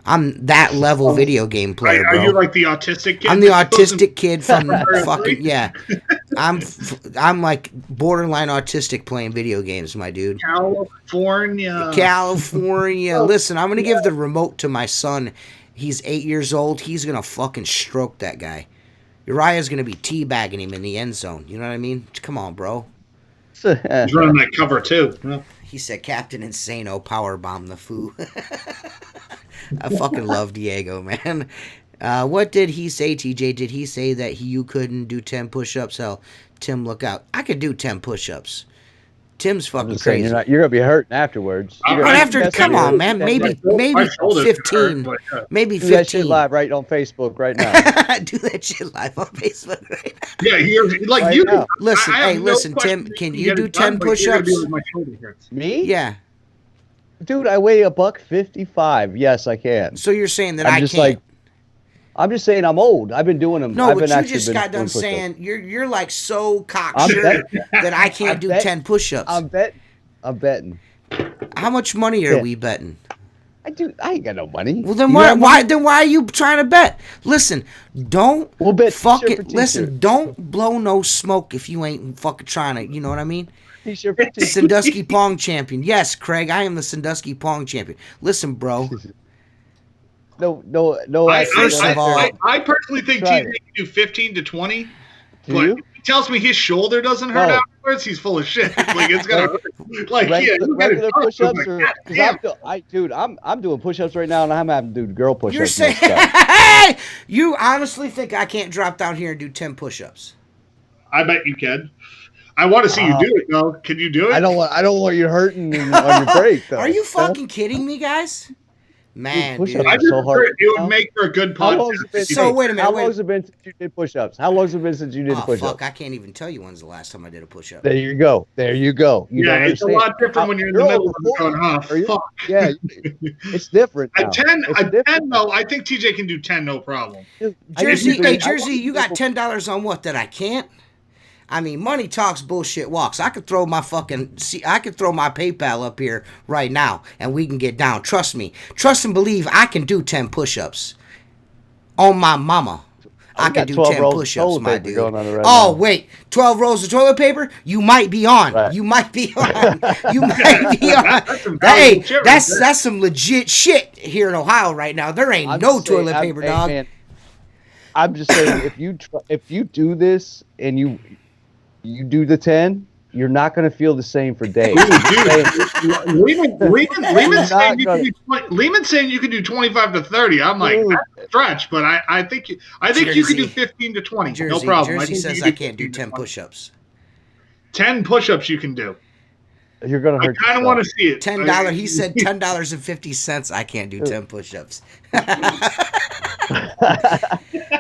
I'm that level video game player, bro. Are you like the autistic kid? I'm the autistic kid from fucking, yeah. I'm like borderline autistic playing video games, my dude. California. Listen, I'm going to give the remote to my son. He's 8 years old. He's going to fucking stroke that guy. Uriah's going to be teabagging him in the end zone. You know what I mean? Come on, bro. He's running that cover, too. Yeah. He said, Captain Insano powerbomb the foo. I fucking love Diego, man. What did he say, TJ? Did he say that you couldn't do 10 push-ups? Hell, Tim, look out. I could do 10 push-ups. Tim's fucking crazy. You're going to be hurting afterwards. Come on, man. Maybe 15. Maybe 15. Do that shit live right on Facebook right now. Do that shit live on Facebook right now. Yeah, you're like right you. Now. Listen, Tim. Can you do 10 push-ups? Me? Yeah. Dude, I weigh $155. Yes, I can. So you're saying that I can't? I'm just saying I'm old. I've been doing them. No, but you just got done saying you're like so cocksure that I can't do 10 push-ups. I'm betting. How much money are we betting? I ain't got no money. Well, then why are you trying to bet? Listen, don't don't blow no smoke if you ain't fucking trying to. You know what I mean? Sandusky Pong champion. Yes, Craig, I am the Sandusky Pong champion. Listen, bro. No. I personally think TJ can do 15 to 20. But if he tells me his shoulder doesn't hurt afterwards, he's full of shit. Like it's gonna hurt. Like regular push-ups I'm doing push-ups right now, and I'm having to do girl push-ups. You're saying, you honestly think I can't drop down here and do 10 push-ups? I bet you can. I want to see you do it though. Can you do it? I don't want you hurting on your break though. Are you fucking kidding me, guys? Man, dude. I just it would make for a good podcast. So wait a minute. How long has it been since you did push-ups? How long has it been since you did push-ups? Fuck, I can't even tell you when's the last time I did a push-up. There you go. You it's a lot different when you're in the middle of it going, fuck. Yeah, it's different now. A 10 though, I think TJ can do 10 no problem. Jersey, you got $10 on what that I can't? I mean, money talks, bullshit walks. I could throw my PayPal up here right now, and we can get down. Trust me. Trust and believe I can do 10 push-ups. On my mama. I can do 10 push-ups, my dude. Wait. 12 rolls of toilet paper? You might be on. Right. You might be on. Hey, that's some legit shit here in Ohio right now. There ain't toilet paper, dog. Man, I'm just saying, if you do this and you do the 10, you're not going to feel the same for days. Lehman's saying you can do 25 to 30. I'm like, that's a stretch, but I think you can do 15 to 20. No problem. Jersey says I can't do 10 push-ups. 10 push-ups you can do. You're going to hurt I kind of want to see it. $10. He said $10.50. I can't do 10 push-ups.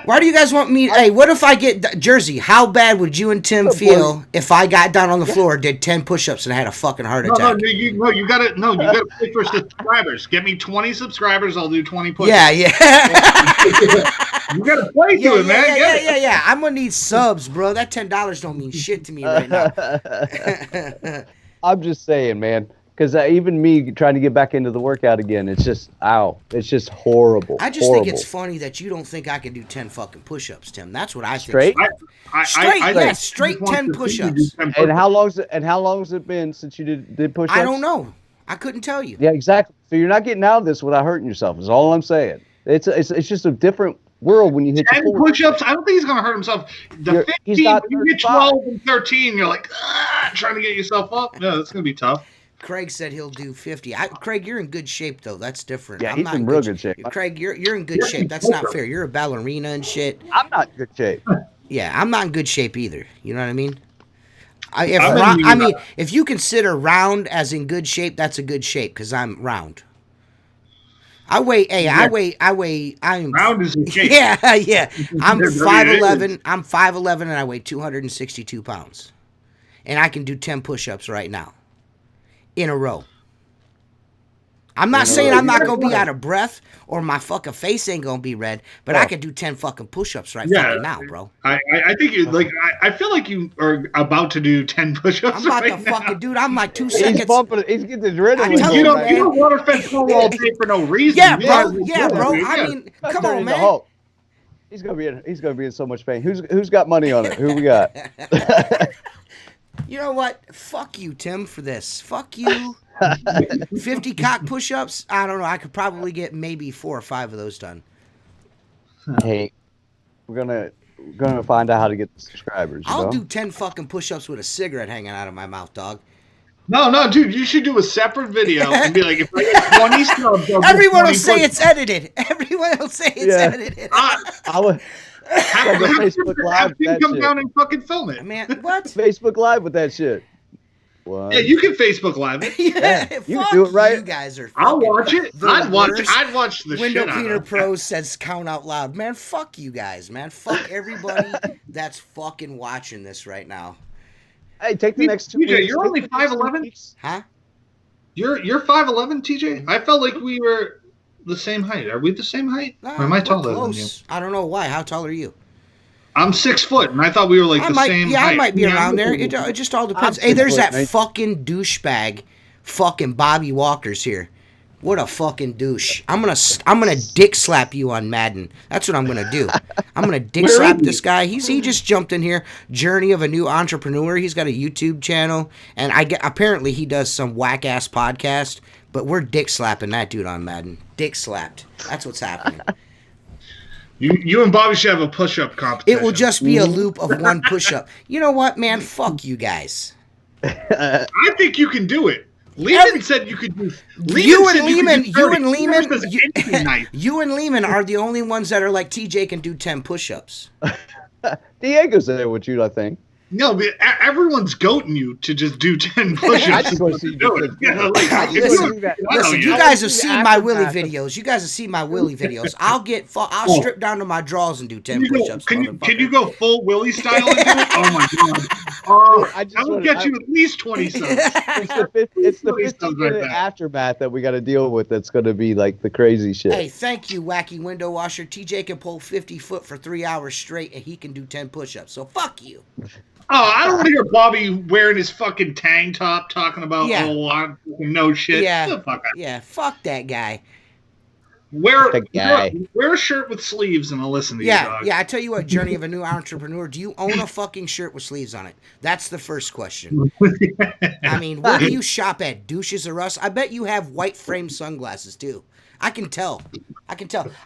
Why do you guys want me? Hey, what if I get Jersey? How bad would you and Tim feel if I got down on the floor, did 10 push-ups, and I had a fucking heart attack? You gotta pay for subscribers. Get me 20 subscribers, I'll do 20 push-ups. Yeah. You gotta play to it, man. Yeah. I'm gonna need subs, bro. That $10 don't mean shit to me right now. I'm just saying, man. Because even me trying to get back into the workout again, it's just horrible. I just think it's funny that you don't think I can do 10 fucking push-ups, Tim. That's what I think. Straight 10 push-ups. And how long's it been since you did push-ups? I don't know. I couldn't tell you. Yeah, exactly. So you're not getting out of this without hurting yourself. Is all I'm saying. It's just a different world when you hit 10 push-ups. I don't think he's gonna hurt himself. The 15, when you get 12 and 13, you're like trying to get yourself up. No, that's gonna be tough. Craig said he'll do 50. Craig, you're in good shape though. That's different. Yeah, he's in real good shape. Craig, you're in good shape. That's not fair. You're a ballerina and shit. I'm not in good shape. Yeah, I'm not in good shape either. You know what I mean? If you consider round as in good shape, that's a good shape because I'm round. I'm round is in shape. Yeah. I'm 5'11". I'm 5'11", and I weigh 262 pounds, and I can do 10 push-ups right now. In a row. I'm not saying I'm not going to be out of breath or my fucking face ain't going to be red, but I could do 10 fucking push-ups fucking now, bro. I think you I feel like you are about to do 10 push-ups. I'm about to fucking, dude. I'm like 2 seconds. He's getting the adrenaline. You don't water fed full all day for no reason. Yeah, bro. I mean, come on, man. He's gonna be in so much pain. Who's got money on it? Who we got? You know what? Fuck you, Tim, for this. Fuck you. 50 cock push-ups? I don't know. I could probably get maybe 4 or 5 of those done. Hey, we're gonna find out how to get the subscribers. I'll do 10 fucking push-ups with a cigarette hanging out of my mouth, dog. No, dude, you should do a separate video and be like, if I get 20 subs, everyone will say it's edited. Everyone will say it's edited. I would. Have Facebook Live come down and fucking film it. Man, what? Facebook Live with that shit. What? Yeah, you can Facebook Live it. Yeah, you can do it right. You guys are. I'll watch it. I'd watch the Window shit Cleaner out of Pro says count out loud. Man, fuck you guys, man. Fuck everybody that's fucking watching this right now. Hey, take the next 2 weeks. TJ, you're only 5'11". Huh? You're 5'11", TJ. I felt like we were the same height. Are we the same height? No, or am I taller than you? I don't know why. How tall are you? I'm 6 foot, and I thought we were like the same height. Yeah, I might be around there. It just all depends. Hey, there's that fucking douchebag, fucking Bobby Walker's here. What a fucking douche. I'm gonna dick slap you on Madden. That's what I'm gonna do. I'm gonna dick slap this guy. He just jumped in here. Journey of a New Entrepreneur. He's got a YouTube channel, and apparently he does some whack ass podcast. But we're dick slapping that dude on Madden. Dick slapped. That's what's happening. You and Bobby should have a push-up competition. It will just be a loop of one push-up. You know what, man? Fuck you guys. I think you can do it. Lehman said you could do. You and Lehman are the only ones that are like TJ can do 10 push-ups. Diego's there with you, I think. No, but everyone's goating you to just do 10 push-ups. I just want to see you. Listen, you guys have seen my Willy videos. I'll strip down to my drawers and do 10 push-ups. Can you go full Willy style into it? Oh my god! I will get you at least 20 subs. It's the 15-minute aftermath that we got to deal with. That's going to be like the crazy shit. Hey, thank you, wacky window washer. TJ can pull 50 foot for 3 hours straight, and he can do 10 push-ups. So fuck you. Oh, I don't want to hear Bobby wearing his fucking tank top talking about I'm no shit. Yeah, fuck that guy. Wear a shirt with sleeves and I'll listen to you, dog. Yeah, I tell you what, Journey of a New Entrepreneur, do you own a fucking shirt with sleeves on it? That's the first question. I mean, where do you shop at? Douches or Us? I bet you have white frame sunglasses too. I can tell.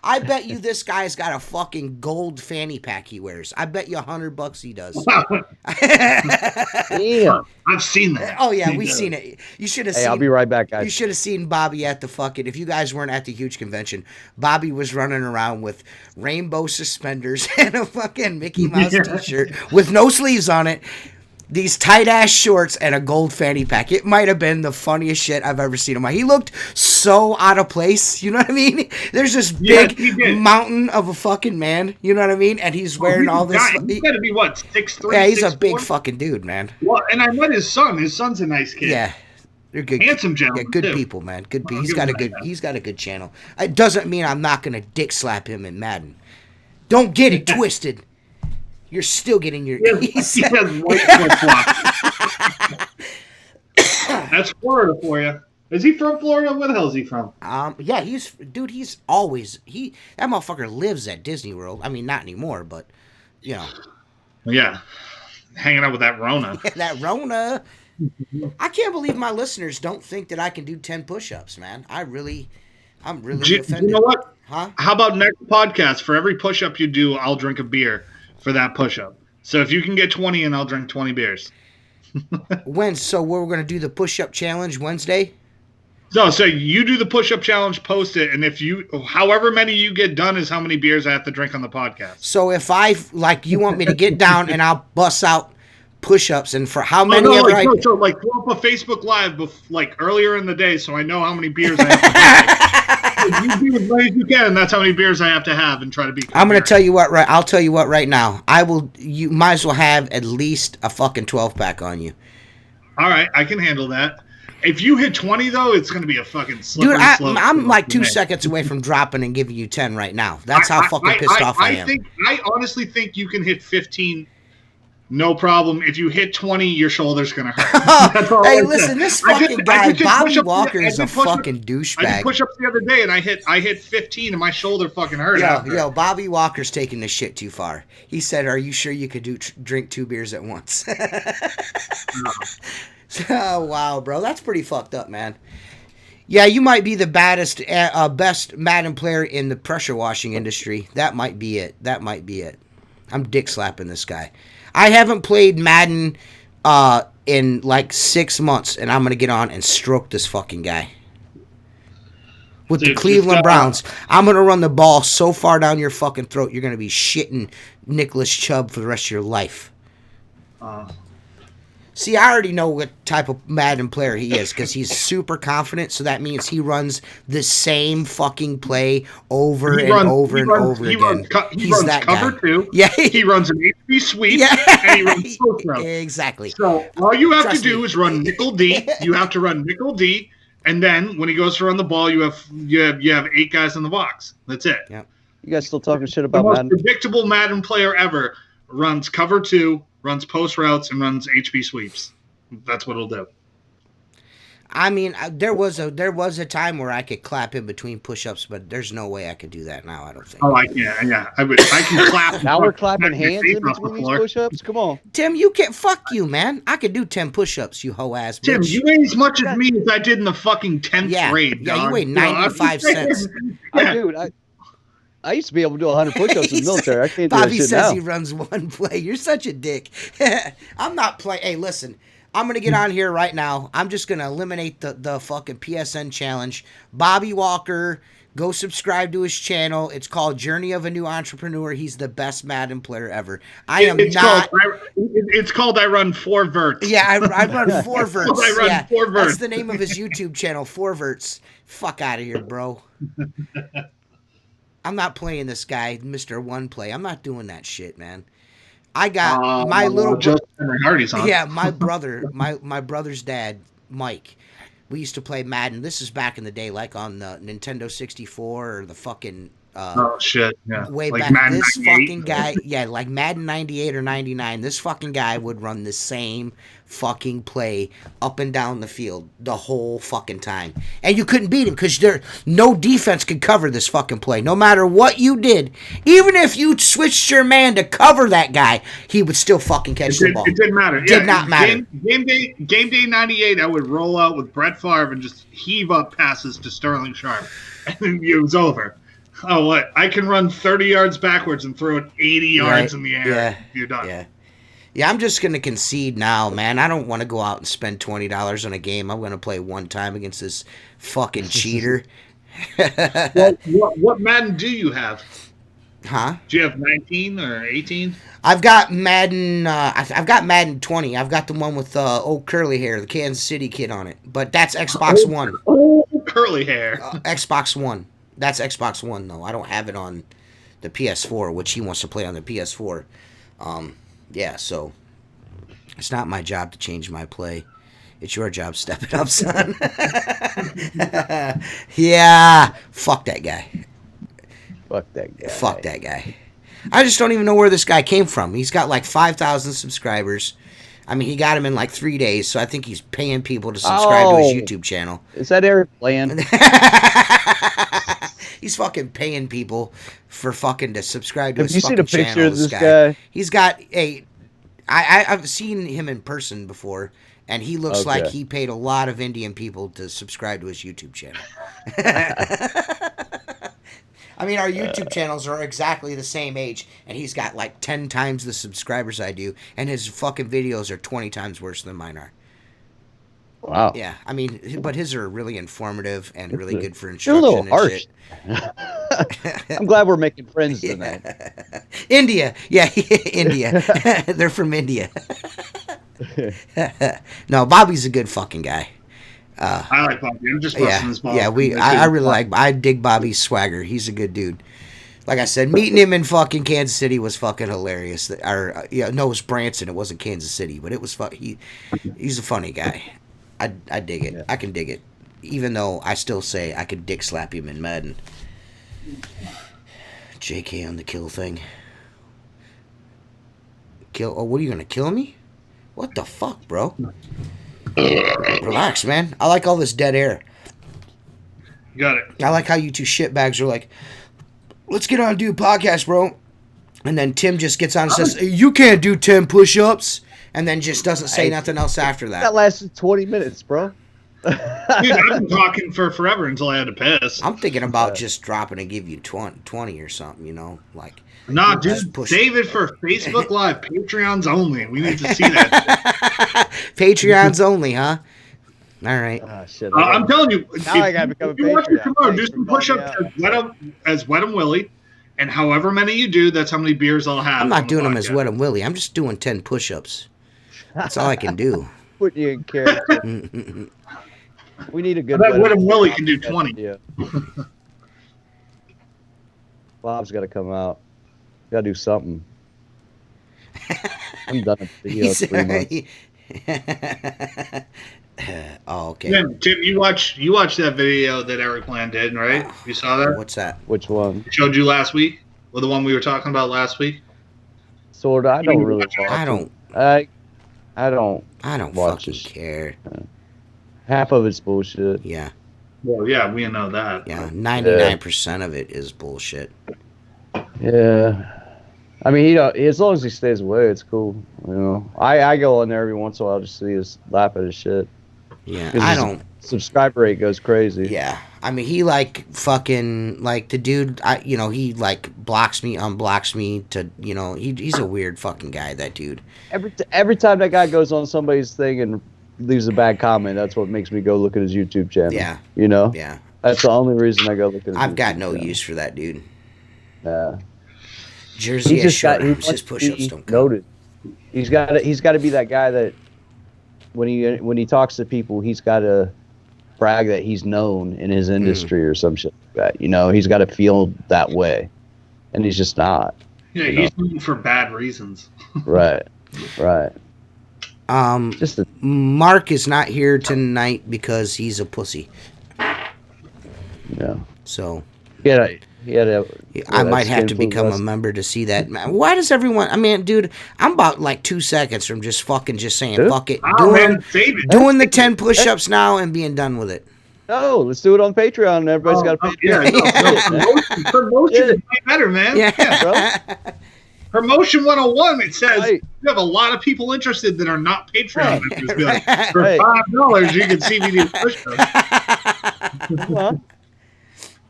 I bet you this guy's got a fucking gold fanny pack he wears. I bet you $100 he does. Yeah, I've seen that. Oh yeah, we've seen it. You should have seen. Hey, I'll be right back, guys. You should have seen Bobby at the fucking. If you guys weren't at the huge convention, Bobby was running around with rainbow suspenders and a fucking Mickey Mouse t-shirt with no sleeves on it. These tight-ass shorts and a gold fanny pack. It might have been the funniest shit I've ever seen him. He looked so out of place. You know what I mean? There's this big mountain of a fucking man. You know what I mean? And he's wearing all this. He's got to be, what, 6'3"? Yeah, he's a big fucking dude, man. Well, and I met his son. His son's a nice kid. Yeah. They're good. Handsome gentleman. Yeah, good people, man. Good people. He's got a good channel. It doesn't mean I'm not going to dick slap him in Madden. Don't get it twisted. You're still getting your E's. He has white flip-flops. That's Florida for you. Is he from Florida? Where the hell is he from? Yeah, he's always that motherfucker lives at Disney World. I mean, not anymore, but you know. Yeah, hanging out with that Rona. That Rona. I can't believe my listeners don't think that I can do 10 push-ups, man. I'm really offended. You know what? Huh? How about next podcast? For every push-up you do, I'll drink a beer for that push-up. So if you can get 20 in, I'll drink 20 beers. When? So we're going to do the push-up challenge Wednesday? No, so you do the push-up challenge, post it, and however many you get done is how many beers I have to drink on the podcast. So if you want me to get down and I'll bust out push-ups, and for how many so throw up a Facebook Live earlier in the day so I know how many beers I have to drink. You do as many as you can, and that's how many beers I have to have and try to be. I'm going to tell you what. I'll tell you what right now. You might as well have at least a fucking 12-pack on you. All right, I can handle that. If you hit 20 though, it's going to be a fucking slippery slope. I'm like 2 seconds away from dropping and giving you 10 right now. That's how fucking pissed off I am. I honestly think you can hit 15. No problem. If you hit 20, your shoulder's going to hurt. Hey, listen, this fucking guy, Bobby Walker, is a fucking douchebag. I did push-ups the other day, and I hit 15, and my shoulder fucking hurt. Yo, Bobby Walker's taking this shit too far. He said, are you sure you could drink 2 beers at once? No. Oh, wow, bro. That's pretty fucked up, man. Yeah, you might be the best Madden player in the pressure washing industry. That might be it. I'm dick slapping this guy. I haven't played Madden in like 6 months, and I'm going to get on and stroke this fucking guy. With the Cleveland Browns, I'm going to run the ball so far down your fucking throat, you're going to be shitting Nicholas Chubb for the rest of your life. See, I already know what type of Madden player he is because he's super confident, so that means he runs the same fucking play over and over again. He runs that cover guy. 2. Yeah. He runs an HP sweep, and he runs post route. Exactly. So all you have to do is run nickel D. You have to run nickel D, and then when he goes to run the ball, you have 8 guys in the box. That's it. Yeah. You guys still talking shit about Madden? Madden? The most predictable Madden player ever runs cover 2, runs post routes, and runs HP sweeps. That's what it'll do. I mean, there was a time where I could clap in between push-ups, but there's no way I could do that now. I don't think. Oh, I can. Yeah, I can clap. Now we're clapping Knock your hands face in off the between these floor. push-ups. Come on, Tim, you can't. Fuck you, man. I could do 10 push-ups, you hoe ass bitch. Tim, you weigh as much as me as I did in the fucking 10th grade. Yeah, dog. you weigh 95 cents. I used to be able to do 100 push-ups in the military. I can't do Bobby that shit says now. he runs one play. You're such a dick. I'm not playing. Hey, listen. I'm going to get on here right now. I'm just going to eliminate the fucking PSN challenge. Bobby Walker, go subscribe to his channel. It's called Journey of a New Entrepreneur. He's the best Madden player ever. It's called I Run 4 Verts. Yeah, I run 4 Verts. I run 4 Verts. That's the name of his YouTube channel, 4 Verts. Fuck out of here, bro. I'm not playing this guy, Mr. One Play. I'm not doing that shit, man. I got my little my brother, my brother's dad, Mike. We used to play Madden. This is back in the day, like on the Nintendo 64 or the fucking oh shit, yeah. Way like back. Madden this 98. fucking guy, yeah, like Madden 98 or 99. This fucking guy would run the same fucking play up and down the field the whole fucking time, and you couldn't beat him because no defense could cover this fucking play. No matter what you did, even if you switched your man to cover that guy, he would still fucking catch the ball. It didn't matter. It did not matter. Game day 98. I would roll out with Brett Favre and just heave up passes to Sterling Sharp, and then it was over. Oh, what? I can run 30 yards backwards and throw it 80 yards in the air. Yeah. You're done. Yeah, I'm just going to concede now, man. I don't want to go out and spend $20 on a game. I'm going to play one time against this fucking cheater. Well, what Madden do you have? Huh? Do you have 19 or 18? I've got Madden. I've got Madden 20. I've got the one with old curly hair, the Kansas City kid on it. But that's Xbox One. Oh, curly hair. Xbox One. That's Xbox One, though. I don't have it on the PS4, which he wants to play on the PS4. Yeah, so it's not my job to change my play. It's your job. Step it up, son. Yeah. Fuck that guy. Fuck that guy. Fuck that guy. I just don't even know where this guy came from. He's got like 5,000 subscribers. I mean, he got him in like 3 days, so I think he's paying people to subscribe to his YouTube channel. Is that Eric Bland? He's fucking paying people for fucking to subscribe to his fucking channel. Have you seen a picture of this guy? He's got I've seen him in person before, and he looks like he paid a lot of Indian people to subscribe to his YouTube channel. I mean, our YouTube channels are exactly the same age, and he's got like 10 times the subscribers I do, and his fucking videos are 20 times worse than mine are. Wow. Yeah, I mean, but his are really informative and really good for You're a instruction little and harsh. shit. I'm glad we're making friends tonight. India. Yeah, India. They're from India. No, Bobby's a good fucking guy. I like Bobby. I'm just busting his balls. Yeah, I really I dig Bobby's swagger. He's a good dude. Like I said, meeting him in fucking Kansas City was fucking hilarious. It was Branson. It wasn't Kansas City, but it was he's a funny guy. I dig it. Yeah. I can dig it. Even though I still say I could dick slap him in Madden. JK on the kill thing. What are you gonna kill me? What the fuck, bro? Relax, man. I like all this dead air. Got it. I like how you two shitbags are like, let's get on and do a podcast, bro. And then Tim just gets on and says, you can't do 10 push-ups. And then just doesn't say nothing else after that. That lasted 20 minutes, bro. Dude, I've been talking for forever until I had to piss. I'm thinking about just dropping and give you 20 or something, like. Nah, dude, save it for Facebook Live. Patreons only. We need to see that. Patreons only, huh? All right. Shit, I'm telling you. Now I gotta become a Patreon. You want to come out, do some push-ups as Wet 'em Willie. And however many you do, that's how many beers I'll have. I'm not doing them as Wet 'em Willie. I'm just doing 10 push-ups. That's all I can do. Put you in character. We need a good Wet 'em Willie can do 20. Yeah. Bob's got to come out. Got to do something. I'm done with videos 3 months. Oh, okay. Tim, you watched that video that Eric Bland did, right? You saw that? What's that? Which one? I showed you last week? Or the one we were talking about last week? Sort of. I don't really watch I don't watch fucking it. care. Half of it's bullshit. Yeah. Well, yeah, we know that. Yeah, 99% of it is bullshit. Yeah. I mean, as long as he stays away, it's cool. You know, I go on there every once in a while just to see his laugh at his shit. Yeah, I don't. Subscriber rate goes crazy. Yeah, I mean, he like fucking like the dude. He like blocks me, unblocks me. He's a weird fucking guy. That dude. Every time that guy goes on somebody's thing and leaves a bad comment, that's what makes me go look at his YouTube channel. Yeah. You know. Yeah. That's the only reason I go look at his I've YouTube got no channel. use for that dude. Yeah. Jersey has short arms. His push-ups don't count. He's got to be that guy that when he talks to people, he's got to brag that he's known in his industry or some shit like that. You know, he's got to feel that way, and he's just not. Yeah, he's known for bad reasons. Right. Mark is not here tonight because he's a pussy. Yeah. So. I might have to become a member to see that. Why does everyone? I mean, dude, I'm about like 2 seconds from just saying fuck it, doing the 10 push-ups now and being done with it. No, let's do it on Patreon. And everybody's got a Patreon. Promotion is way better, man. Yeah, bro. Promotion 101. It says you have a lot of people interested that are not Patreon members. Like, for $5, you can see me do push-ups.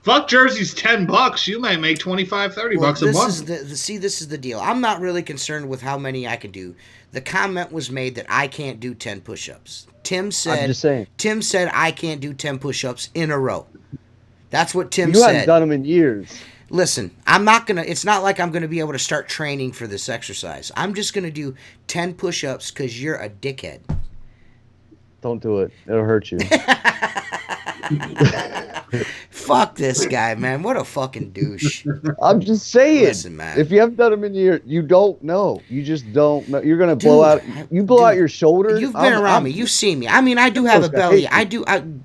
Fuck Jersey's $10. You may make $25-$30 a month. This is the deal. I'm not really concerned with how many I can do. The comment was made that I can't do 10 push-ups. Tim said I can't do 10 push-ups in a row. That's what Tim said. You haven't done them in years. Listen, I'm not gonna. It's not like I'm gonna be able to start training for this exercise. I'm just gonna do 10 push-ups because you're a dickhead. Don't do it. It'll hurt you. Fuck this guy, man. What a fucking douche. I'm just saying. Listen, man. If you haven't done them in years, you don't know. You just don't know. You're gonna blow out. You blow out your shoulder. You've been around me. You've seen me. I mean, I do have a belly.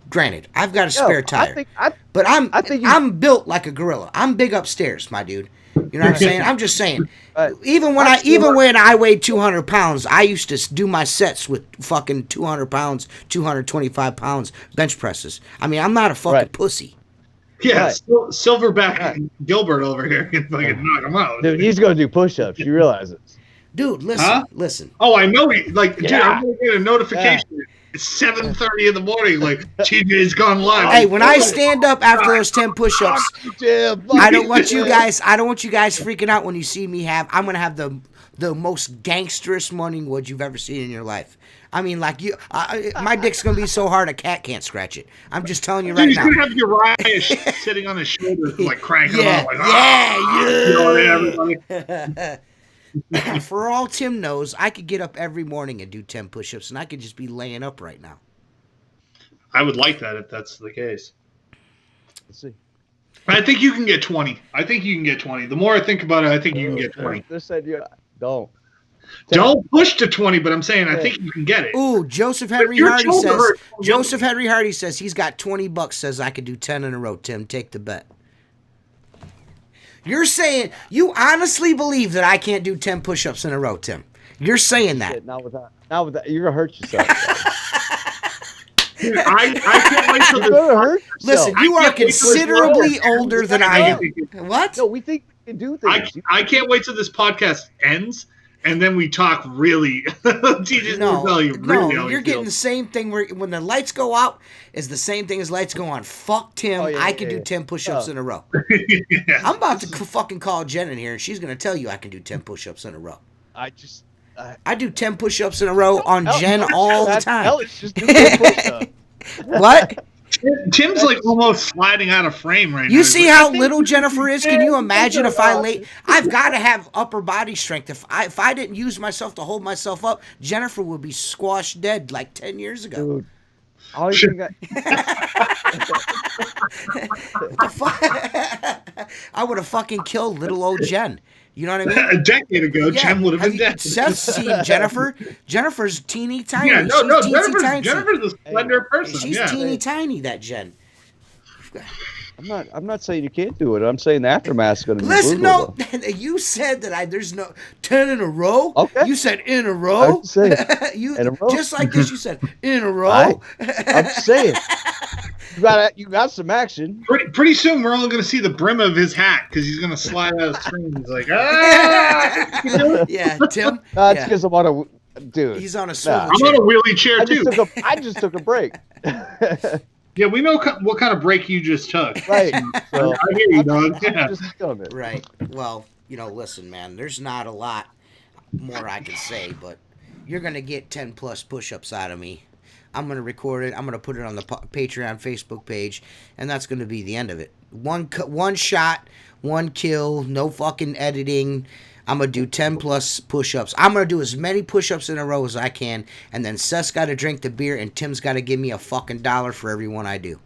Granted, I've got a spare tire. But I'm built like a gorilla. I'm big upstairs, my dude. You know what I'm saying? I'm just saying. Even when I weighed 200 pounds, I used to do my sets with fucking 200 pounds, 225 pounds bench presses. I mean, I'm not a fucking pussy. Yeah, Silverback Gilbert over here can fucking knock him out. Dude, he's gonna do push-ups. You realize it? Dude, listen. Oh, I know. Dude, I'm gonna get a notification. Yeah. It's 7:30 in the morning. Like TJ's gone live. Hey, when I stand up after those 10 push-ups, I don't want you guys freaking out when you see me I'm gonna have the most gangsterous morning wood you've ever seen in your life. I mean, like my dick's gonna be so hard a cat can't scratch it. I'm just telling you right now. You're gonna have Uriah sitting on his shoulder, like cranking him out. Like, For all Tim knows, I could get up every morning and do 10 push-ups, and I could just be laying up right now. I would like that if that's the case. Let's see. I think you can get 20. The more I think about it, I think you can get 20. This said don't. Don't push to 20, but I'm saying I think you can get it. Ooh, Joseph Henry Hardy says he's got $20, says I could do 10 in a row. Tim, take the bet. You're saying you honestly believe that I can't do 10 push-ups in a row, Tim. You're saying that. Shit, not with that. You're gonna hurt yourself. Dude, I can't wait till this. Listen, you are considerably older than I am. What? No, we think we can do things. I can't wait till this podcast ends. And then we talk really. You're getting the same thing when the lights go out is the same thing as lights go on. Fuck Tim. I can do 10 push-ups in a row. Yeah. I'm about to fucking call Jen in here, and she's going to tell you I can do 10 push-ups in a row. I do 10 push-ups in a row on Jen all the time. Hell, it's just do 10 push-ups. What? Tim's like almost sliding out of frame right now. You see how little Jennifer is? Can you imagine if I've got to have upper body strength. If I didn't use myself to hold myself up, Jennifer would be squashed dead like 10 years ago. Dude, all you think I would have fucking killed little old Jen. You know what I mean? A decade ago, Jen would have been dead. Seth's seen Jennifer. Jennifer's teeny tiny. Yeah, Jennifer's a slender person. She's teeny tiny, that Jen. I'm not saying you can't do it. I'm saying the aftermath's going to be Listen, brutal, no, you said that there's no 10 in a row. Okay. You said in a I row. was saying, You in a row. just like this. You said in a row. I'm saying you got some action. Pretty soon, we're only going to see the brim of his hat because he's going to slide out of the screen. He's like, ah! Yeah, Tim. That's because I'm on a dude. He's on a swivel I'm chair. on a wheelie chair too. I just took a break. Yeah, we know what kind of break you just took. Right. So, I hear you, dog. Yeah. just feeling it. Right. Well, listen, man. There's not a lot more I can say, but you're gonna get 10 plus push-ups out of me. I'm gonna record it. I'm gonna put it on the Patreon Facebook page, and that's gonna be the end of it. One shot, one kill, no fucking editing. I'm going to do 10 plus push-ups. I'm going to do as many push-ups in a row as I can, and then Seth's got to drink the beer, and Tim's got to give me a fucking $1 for every one I do.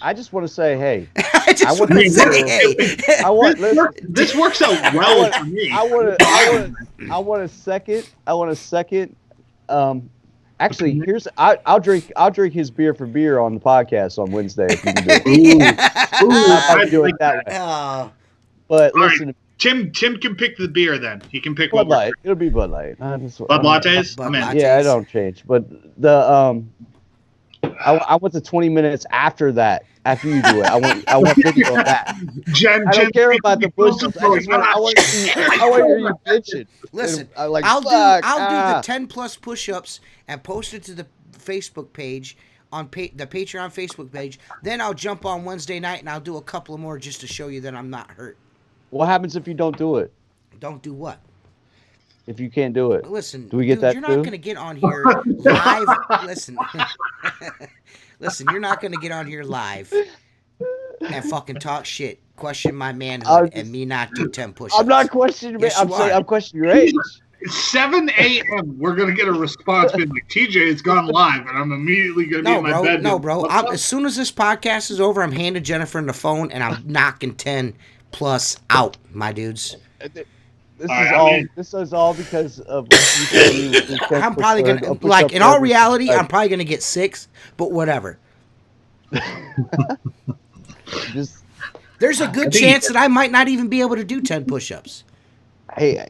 I just want to say, hey. This works out well for me. I want a second. Actually, I'll drink his beer for beer on the podcast on Wednesday if you can do it. I'll do it that way. But listen. Right. Tim can pick the beer then. He can pick Bud Light. It'll be Bud Light. Bud lattes? Yeah, I don't change. But the I want the 20 minutes after that. After you do it, I want video of that. I don't care about the push-ups. I want to hear you bitching. Listen, I'll do the 10 plus push-ups and post it to the Facebook page on the Patreon Facebook page. Then I'll jump on Wednesday night and I'll do a couple of more just to show you that I'm not hurt. What happens if you don't do it? Don't do what? If you can't do it. Listen, do we get that you're too? not going to get on here live. Listen, you're not going to get on here live and fucking talk shit, question my manhood, and me not do 10 push-ups. I'm not questioning your I'm questioning your age. It's 7 a.m. We're going to get a response being like, TJ, it's gone live, and I'm immediately going to be in my bed. No, bro. As soon as this podcast is over, I'm handing Jennifer the phone, and I'm knocking 10 plus out, my dudes. This is all because of what you I'm probably gonna in all reality, I'm probably gonna get 6, but whatever. There's a good chance that I might not even be able to do 10 push-ups. Hey,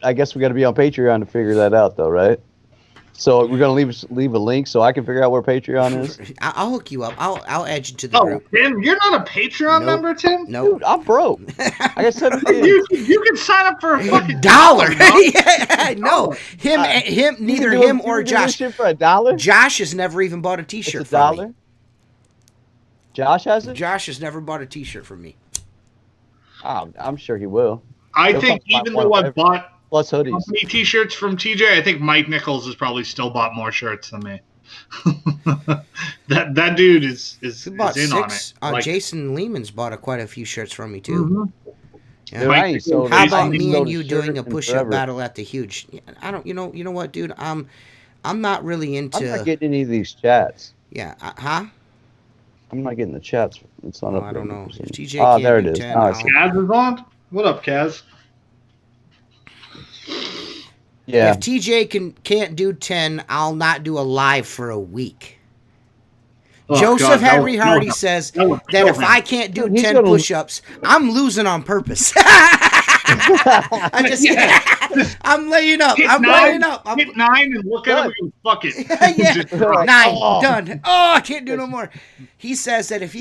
I guess we gotta be on Patreon to figure that out, though, right? So we're gonna leave a link so I can figure out where Patreon is. I'll hook you up. I'll add you to the group. Tim, you're not a Patreon member, Tim? No, dude, I'm broke. I said you can sign up for a fucking $1. Yeah, no, neither him or Josh. Shit for $1. Josh has never even bought a T-shirt from me. Josh hasn't. Josh has never bought a T-shirt from me. Oh, I'm sure he will. I think even though I bought plus hoodies, T-shirts from TJ, I think Mike Nichols has probably still bought more shirts than me. that dude is in on it. Jason Lehman's bought quite a few shirts from me too. Mm-hmm. Yeah. How about me and you doing a push-up battle at the huge? I don't. You know what, dude? I'm not really into. I'm not getting any of these chats. Yeah. Huh? I'm not getting the chats. It's not up. I don't know. If TJ there it is. 10, Kaz is on. What up, Kaz? Yeah. If TJ can't do 10, I'll not do a live for a week. Joseph Henry Hardy says that if I can't do 10 push-ups, I'm losing on purpose. I'm laying up. I'm laying up. Hit 9 and look at him and fuck it. Yeah. 9 done. Oh, I can't do no more. He says that if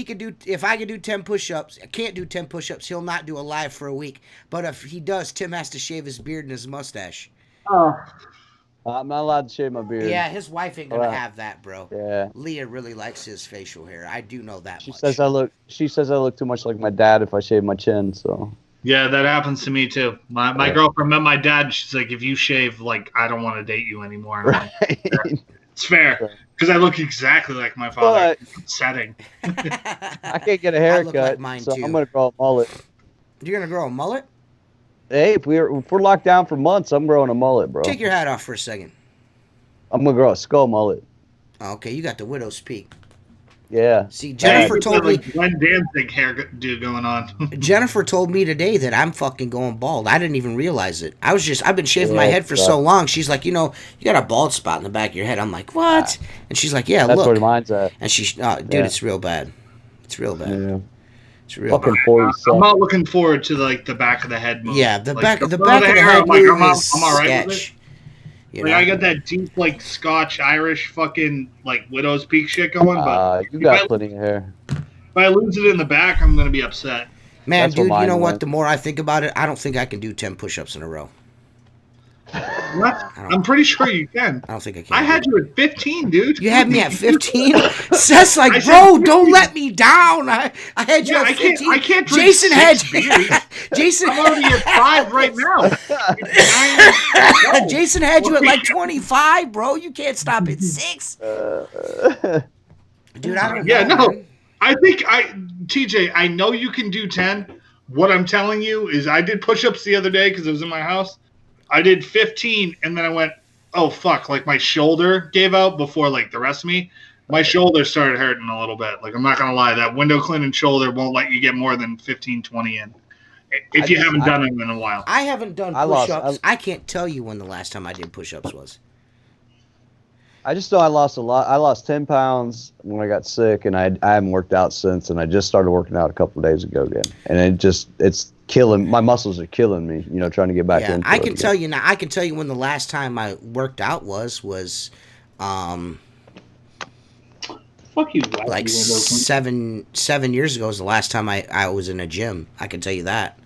I can do 10 push-ups, I can't do 10 push-ups, he'll not do a live for a week. But if he does, Tim has to shave his beard and his mustache. I'm not allowed to shave my beard. Yeah, his wife ain't gonna have that, bro. Yeah. Leah really likes his facial hair. I do know that. She says I look too much like my dad if I shave my chin. So. Yeah, that happens to me too. My girlfriend met my dad, and she's like, "If you shave, like, I don't want to date you anymore." Right. Like, yeah, it's fair because I look exactly like my father. Setting. I can't get a haircut, so I'm gonna grow a mullet. You're gonna grow a mullet? Hey, if we're locked down for months, I'm growing a mullet, bro. Take your hat off for a second. I'm gonna grow a skull mullet. Oh, okay, you got the widow's peak. Yeah. See, Jennifer told me. Glenn Danzig hairdo going on. Jennifer told me today that I'm fucking going bald. I didn't even realize it. I've been shaving my head for so long. She's like, you got a bald spot in the back of your head. I'm like, what? And she's like, yeah, that's look. That's where mine's at. And she's, dude, it's real bad. It's real bad. Yeah. It's real. Fucking 47. I'm not looking forward to like the back of the head move. Yeah, the Like, back of the front head I'm like, move is I'm all right with it. sketch. You Like know? I got that deep like Scotch Irish fucking like widow's peak shit going, but You got plenty of hair. if I lose it in the back, I'm gonna be upset. Man, That's what dude, you mine know what? went. The more I think about it, I don't think I can do 10 push-ups in a row. I'm pretty sure you can. I don't think I can. I had you at 15, dude. You had me at 15? Seth's I like, said bro, 15. don't let me down. I had you Yeah, at 15. I can't drink Jason had six beers. Jason. I'm already at 5 right now. Jason had you at like 25, bro. You can't stop at 6. Dude, I don't Yeah, know. no. Man. I think TJ, I know you can do 10. What I'm telling you is I did push-ups the other day because it was in my house. I did 15, and then I went, oh, fuck. Like, my shoulder gave out before, like, the rest of me. My shoulder started hurting a little bit. Like, I'm not going to lie. That window cleaning shoulder won't let you get more than 15, 20 in. If you haven't done it in a while. I haven't done push-ups. I can't tell you when the last time I did push-ups was. I just know I lost a lot. I lost 10 pounds when I got sick, and I haven't worked out since. And I just started working out a couple of days ago again, and it's killing. My muscles are killing me. You know, trying to get back into it. I can tell you now. I can tell you when the last time I worked out was Fuck you. like 7 years ago was the last time I was in a gym. I can tell you that.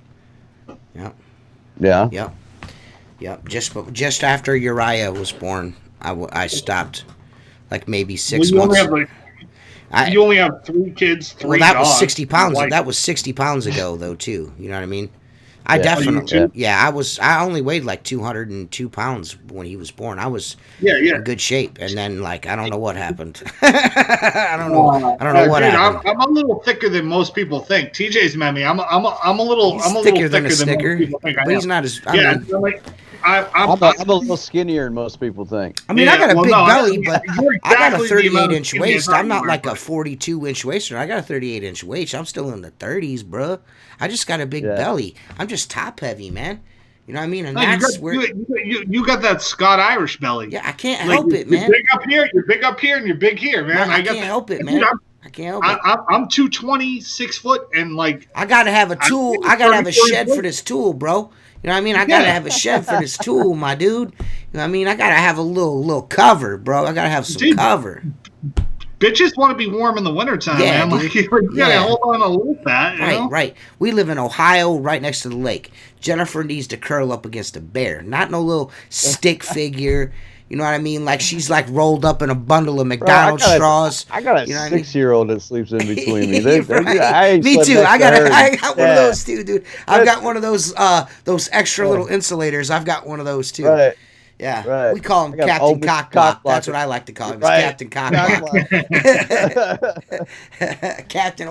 Yeah. Yeah. Yep. Just after Uriah was born, I stopped. Like maybe 6 months. You only have 3 kids, 3 Well, that dogs. was 60 pounds. Like, that was 60 pounds ago, though, too. You know what I mean? Yeah. Definitely. I only weighed like 202 pounds when he was born. I was in good shape, and then like I don't know what happened. I don't know what happened. I'm a little thicker than most people think. TJ's met me. I'm a little thicker than a most Snicker, people think I but am. he's not as. I'm a little skinnier than most people think. I mean, I got a big belly, but you're I got a exactly the amount of 38-inch skinny waist. as I I'm not am, like a but- 42-inch waist. I got a 38-inch waist. I'm still in the 30s, bruh. I just got a big Yeah. belly. I'm just top heavy, man. You know what I mean? And No, that's you got that Scott Irish belly. Yeah, I can't Like, help it, you're man. big up here, you're big up here, and you're big here, man. I can't help it, man. Dude, I can't help it. I'm 220, 6 foot, and like I gotta have a tool. I gotta have a shed for this tool, bro. You know what I mean? I gotta have a shed for this tool, my dude. You know what I mean? I gotta have a little cover, bro. I gotta have some cover. bitches want to be warm in the wintertime, Yeah, man. dude. Like, you gotta hold on a little bit, you know? Right. We live in Ohio, right next to the lake. Jennifer needs to curl up against a bear, not no little stick figure. You know what I mean? Like she's like rolled up in a bundle of McDonald's straws. I got a you know 6-year-old that sleeps in between me. Right. Me too. I got one of those too, dude. I've got one of those extra little insulators. I've got one of those too. Right. Yeah, Right. we call him Captain Cockblock. That's what I like to call him. Right. Captain Cockblock. Captain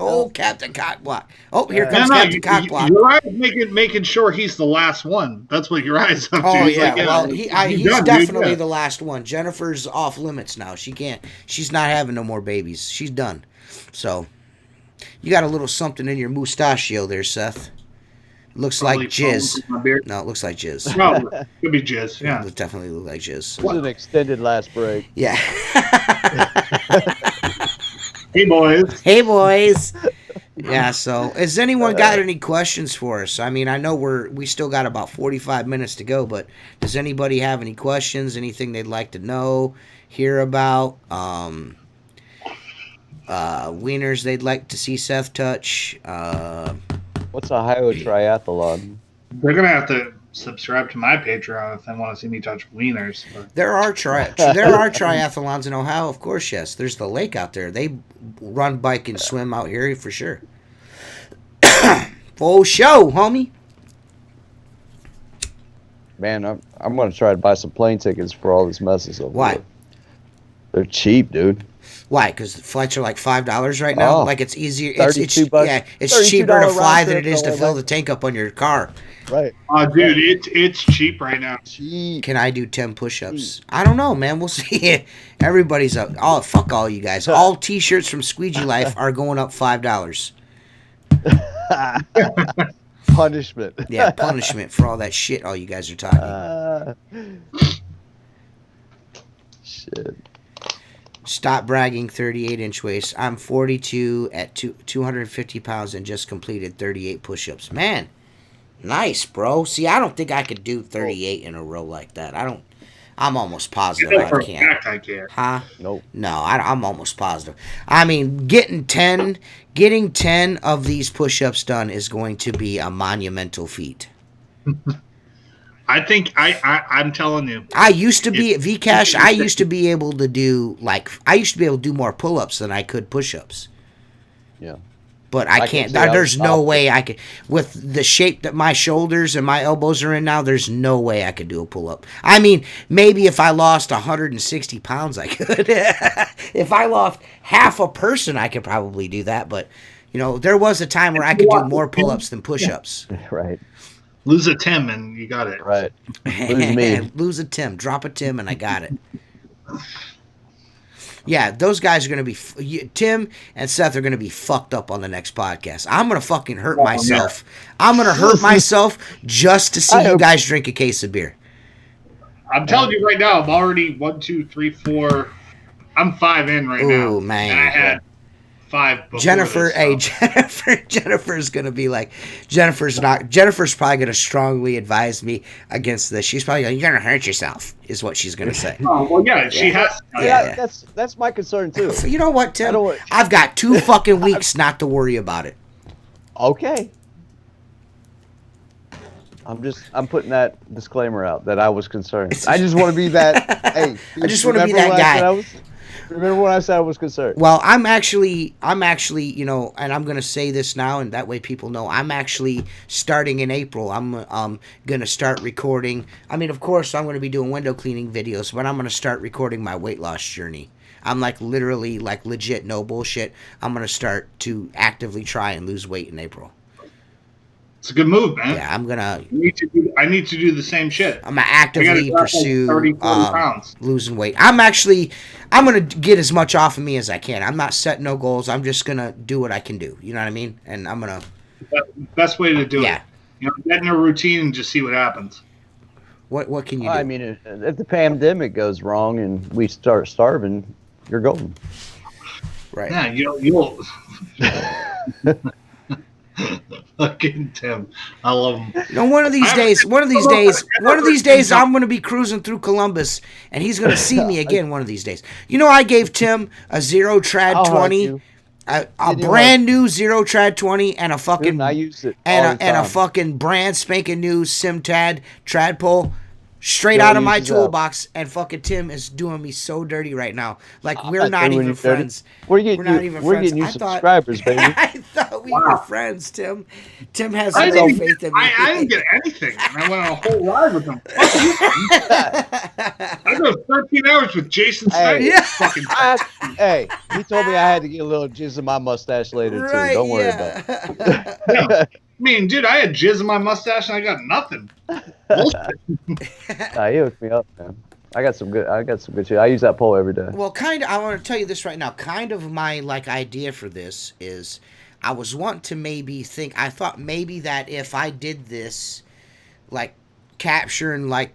Cockblock. Oh, here comes Captain Cockblock. Uriah's making sure he's the last one. That's what Uriah's up to. Oh He's yeah, like, well he's done, definitely dude. the last one. Jennifer's off limits now. She's not having no more babies. She's done. So you got a little something in your mustachio there, Seth. Looks Probably like jizz. from my beard. No, it looks like jizz. Probably. Could be jizz, yeah. It definitely look like jizz. It was an extended last break. Yeah. Hey, boys. Hey, boys. Yeah, so has anyone got any questions for us? I mean, I know we still got about 45 minutes to go, but does anybody have any questions, anything they'd like to know, hear about, wieners they'd like to see Seth touch? What's Ohio Triathlon? They're going to have to subscribe to my Patreon if they want to see me touch wieners. But There are triathlons in Ohio, of course, yes. There's the lake out there. They run, bike, and swim out here for sure. Full show, homie. Man, I'm going to try to buy some plane tickets for all this messes over Why? there. They're cheap, dude. Why? Because the flights are like $5 right now. Oh, Like it's easier. It's $32. yeah. It's cheaper to $32 fly round than trip it is to all fill the the tank up on your car. Right. dude, it's cheap right now. Cheap. Can I do 10 push-ups? I don't know, man. We'll see. Everybody's up. Oh, fuck all you guys. All T-shirts from Squeegee Life are going up $5. Punishment. Yeah, punishment for all that shit. All you guys are talking. Shit. Stop bragging, 38-inch waist. I'm 42 at 250 pounds and just completed 38 push-ups. Man, nice, bro. See, I don't think I could do 38 in a row like that. I'm almost positive I can't. I can't. Huh? Nope. No, I'm almost positive. I mean, getting 10 of these push-ups done is going to be a monumental feat. I think I'm telling you. I used to be at Vcash. I used to be able to do more pull-ups than I could push-ups. Yeah. But I can't. There's no way I could, with the shape that my shoulders and my elbows are in now. There's no way I could do a pull-up. I mean, maybe if I lost 160 pounds, I could. If I lost half a person, I could probably do that. But there was a time where I could do more pull-ups than push-ups. Right. Lose a Tim and you got it. Right. Lose me. Lose a Tim. Drop a Tim and I got it. Yeah, those guys are going to be... Tim and Seth are going to be fucked up on the next podcast. I'm going to fucking hurt myself. I'm going to hurt myself just to see you guys drink a case of beer. I'm telling you right now, I'm already 1, 2, 3, 4. I'm 5 in right now. Oh, man. And I had 5 before Jennifer, this, so. Jennifer's going to be like... Jennifer's probably going to strongly advise me against this. She's probably going, you're going to hurt yourself, is what she's going to say. Oh, well, yeah, she has. Yeah, that's my concern too. You know what, Tim? I've got 2 fucking weeks not to worry about it. Okay. I'm putting that disclaimer out that I was concerned. I just want to be that. Hey, I just want to be that guy. Remember when I said I was concerned? Well, I'm actually, and I'm going to say this now, and that way people know, I'm actually starting in April. I'm going to start recording. I mean, of course, I'm going to be doing window cleaning videos, but I'm going to start recording my weight loss journey. I'm literally, legit, no bullshit. I'm going to start to actively try and lose weight in April. It's a good move, man. Yeah, I'm gonna. I need to do the same shit. I'm gonna actively pursue 30, 40 pounds. Losing weight. I'm gonna get as much off of me as I can. I'm not setting no goals. I'm just gonna do what I can do. You know what I mean? And I'm gonna. Best way to do it. Get in a routine and just see what happens. What can you do? I mean, if the pandemic goes wrong and we start starving, you're golden. Right. Yeah, you'll. Fucking Tim, I love him. One of these days, I'm going to be cruising through Columbus, and he's going to see me again one of these days. I gave Tim a Zero Trad 20, a brand new Zero Trad 20, and a fucking Dude, I use it and a fucking brand spanking new Simtad trad pole. Straight out of my toolbox, and fucking Tim is doing me so dirty right now. We're not even friends. We're getting you subscribers, baby. I thought we were friends, Tim. Tim has no faith in me. I didn't get anything, and I went on a whole ride with him. I go 13 hours with Jason Snyder. Hey, he told me I had to get a little jizz in my mustache later, too. Don't worry about it. Yeah. I mean, dude, I had jizz in my mustache and I got nothing. He hooked me up, man. I got some good shit. I use that pole every day. Well, I want to tell you this right now. Kind of my idea for this is, I was wanting to maybe think. I thought maybe that if I did this, capturing my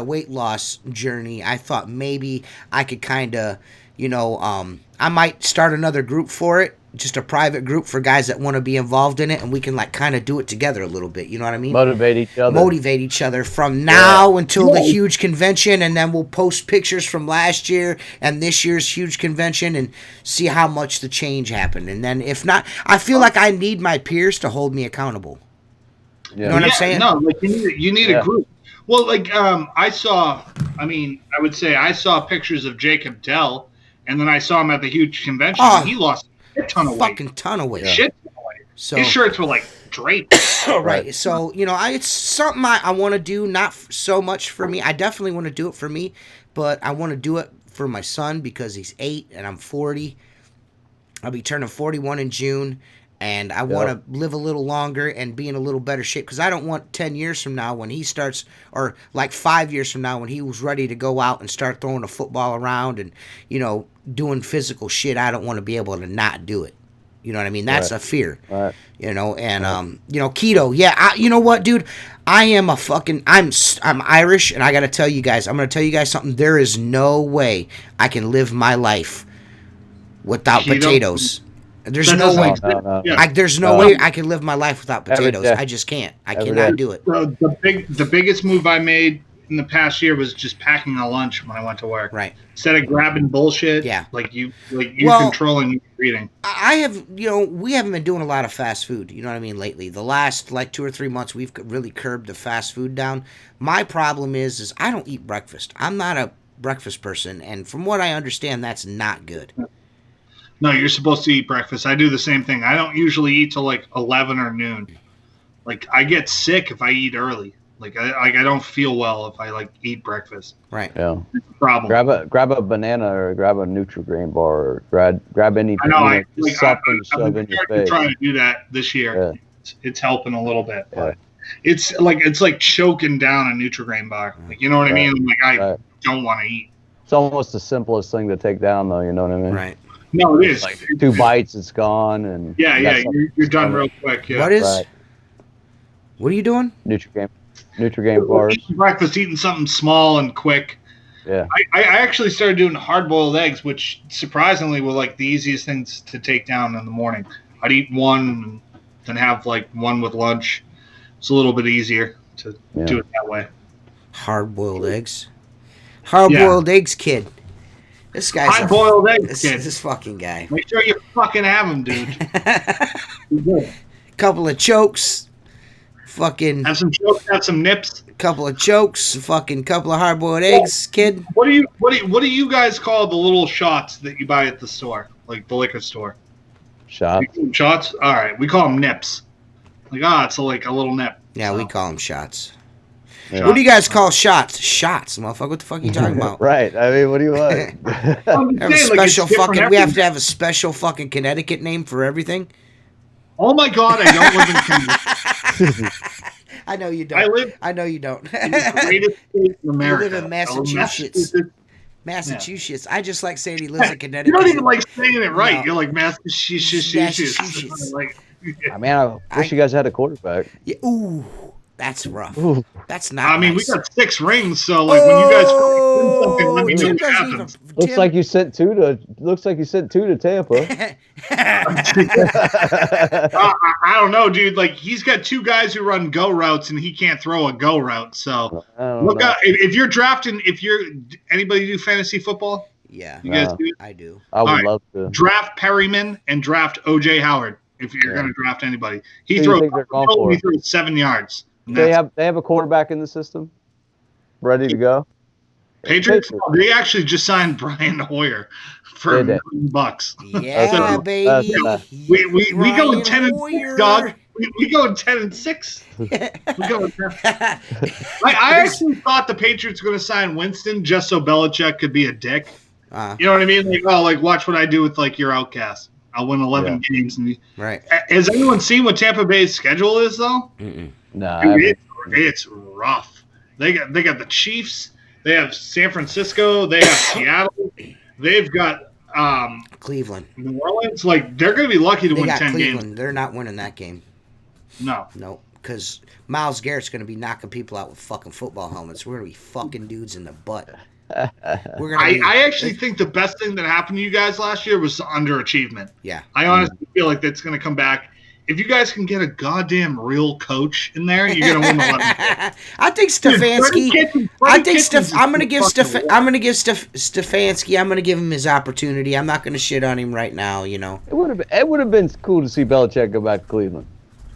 weight loss journey, I thought maybe I could kind of, I might start another group for it. Just a private group for guys that want to be involved in it, and we can kind of do it together a little bit. You know what I mean? Motivate each other from now until the huge convention, and then we'll post pictures from last year and this year's huge convention and see how much the change happened. And then if not, I feel like I need my peers to hold me accountable. Yeah. You know what I'm saying? No, you need a group. Well, I saw pictures of Jacob Dell, and then I saw him at the huge convention. And he lost a ton of weight. Fucking ton of weight. Shit ton of weight. So his shirts were draped. Right. So, it's something I want to do, not so much for me. I definitely want to do it for me, but I want to do it for my son because he's 8 and I'm 40. I'll be turning 41 in June, and I want to live a little longer and be in a little better shape because I don't want 10 years from now when he starts, or 5 years from now when he was ready to go out and start throwing a football around and, doing physical shit. I don't want to be able to not do it. You know what I mean? That's a fear. Right. You know, and you know, keto. Yeah, you know what, dude? I am I'm Irish, and I got to tell you guys, I'm going to tell you guys something. There is no way I can live my life without Keto? potatoes. There's That no doesn't way. exist. No. Yeah. There's no way I can live my life without Every potatoes. day. I just can't. I Every cannot day. do it. The biggest move I made in the past year was just packing a lunch when I went to work. Right. Instead of grabbing bullshit, Yeah. like you Well, controlling your eating. I have, you know, we haven't been doing a lot of fast food. You know what I mean? Lately, the last like 2 or 3 months, we've really curbed the fast food down. My problem is I don't eat breakfast. I'm not a breakfast person, and from what I understand, that's not good. No, you're supposed to eat breakfast. I do the same thing. I don't usually eat till like 11 or noon. Like I get sick if I eat early. Like I don't feel well if I like eat breakfast. Right. Yeah. It's a problem. Grab a banana or grab a Nutri-Grain bar or grab anything. I know. Just something to shove in your face. Trying to do that this year. Yeah. It's helping a little bit, Yeah. but it's like choking down a Nutri-Grain bar. Like you know what I mean? Like I don't want to eat. It's almost the simplest thing to take down, though. You know what I mean? Right. No, it is. Like 2 bites, it's gone, and Yeah. You're done real quick. Yeah. What is? Right. What are you doing? Nutri-Grain bars. Eating breakfast, eating something small and quick. Yeah. I actually started doing hard-boiled eggs, which surprisingly were like the easiest things to take down in the morning. I'd eat one and then have like one with lunch. It's a little bit easier to do it that way. Hard-boiled eggs. Hard-boiled eggs, kid. This guy's hard-boiled eggs, kid. This fucking guy. Make sure you fucking have them, dude. Couple of chokes. Fucking Have some chokes, have some nips. couple of chokes. Fucking couple of hard-boiled eggs, kid. What do you guys call the little shots that you buy at the store, like the liquor store? Shots. Shots. All right, we call them nips. Like it's like a little nip. Yeah, we call them shots. Yeah. What do you guys call shots? Shots, motherfucker. What the fuck are you talking about? Right. I mean, what do you want? Have a special fucking. We have to have a special fucking Connecticut name for everything. Oh my god, I don't live in Connecticut. I know you don't. I know you don't. In the greatest state in America. You live in Massachusetts. Massachusetts. I just like saying he lives in Connecticut. You don't even like saying it right. No. You're like Massachusetts. Like, I mean, I wish you guys had a quarterback. Yeah, ooh, that's rough. Ooh. That's not. I mean, nice. we got 6 rings, so like when you guys win something, let me know Tim what doesn't happens. even- Looks Tim- like you sent 2 to Tampa. I don't know, dude. Like he's got 2 guys who run go routes, and he can't throw a go route. So look out if you're drafting. Anybody do fantasy football? Yeah, You guys do? I do. I would All right. love to. Draft Perryman and draft OJ Howard if you're going to draft anybody. He Who do you throws. think they're going for? He throws 7 yards. And They that's- have a quarterback in the system, ready to go. Patriots. They actually just signed Brian Hoyer for Did $1 million. Yeah, So, baby. We go in Brian 10 and Hoyer. 6, dog. We go in 10 and 6. We go in 10. I actually thought the Patriots were going to sign Winston just so Belichick could be a dick. You know what I mean? Like, watch what I do with like your outcast. I'll win 11 games. And Right. Has anyone seen what Tampa Bay's schedule is though? No, Dude, it's rough. They got the Chiefs. They have San Francisco. They have Seattle. They've got Cleveland. New Orleans. Like they're going to be lucky to They win got 10 Cleveland. games. They're not winning that game. No. Because Myles Garrett's going to be knocking people out with fucking football helmets. We're going to be fucking dudes in the butt. We're gonna. I actually think the best thing that happened to you guys last year was underachievement. Yeah. I honestly feel like that's going to come back. If you guys can get a goddamn real coach in there, you're going to win 11. I think Stefanski. I'm going to give Stefanski. I'm going to give him his opportunity. I'm not going to shit on him right now. You know. it would have been cool to see Belichick go back to Cleveland,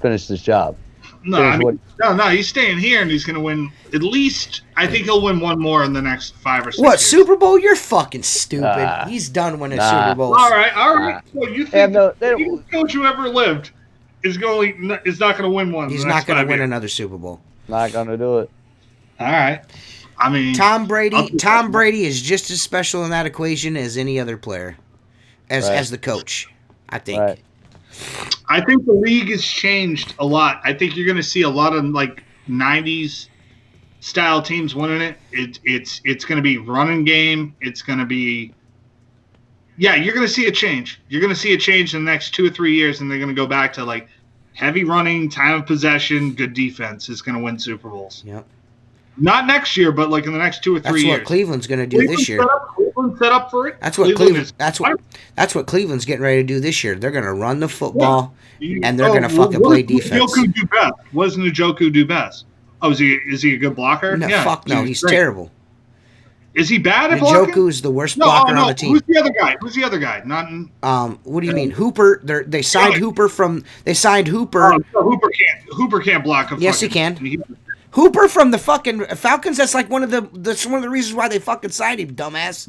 finish this job. No, he's staying here and he's going to win at least. I think he'll win one more in the next 5 or 6 What years. Super Bowl? You're fucking stupid. He's done winning Super Bowls. All right. So you think the coach who ever lived is not going to win one? He's not going to win another Super Bowl. Not going to do it. All right. I mean, Tom Brady is just as special in that equation as any other player, as the coach. I think. Right. I think the league has changed a lot. I think you're going to see a lot of like 90s style teams winning it. It's going to be running game. It's going to be Yeah, you're going to see a change. You're going to see a change in the next 2 or 3 years, and they're going to go back to like heavy running, time of possession, good defense is going to win Super Bowls. Yep. Not next year, but like in the next 2 or 3 years. That's what Cleveland's going to do this year. Cleveland set up for it. That's what That's what Cleveland's getting ready to do this year. They're going to run the football, and they're going to fucking play defense. What does Njoku do best? Oh, is he a good blocker? No, yeah, fuck no, he's terrible. Is he bad at blocking? Njoku's the worst blocker on the team. Who's the other guy? Not in, what do you mean? Hooper? They signed Hooper from. They signed Hooper. No, Hooper can't block. Yes, he can. Hooper from the fucking Falcons. That's like that's one of the reasons why they fucking signed him, dumbass.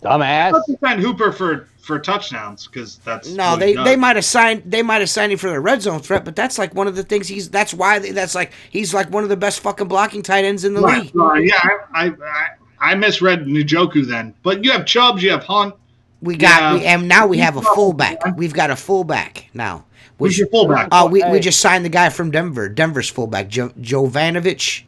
They signed Hooper for touchdowns because that's no. They might have signed him for the red zone threat, but that's like one of the things he's like one of the best fucking blocking tight ends in the league. Yeah, I misread Njoku then, but you have Chubbs, you have Hunt. Now we have a fullback. We've got a fullback now. Who's your fullback? We just signed the guy from Denver. Denver's fullback, Jovanovic.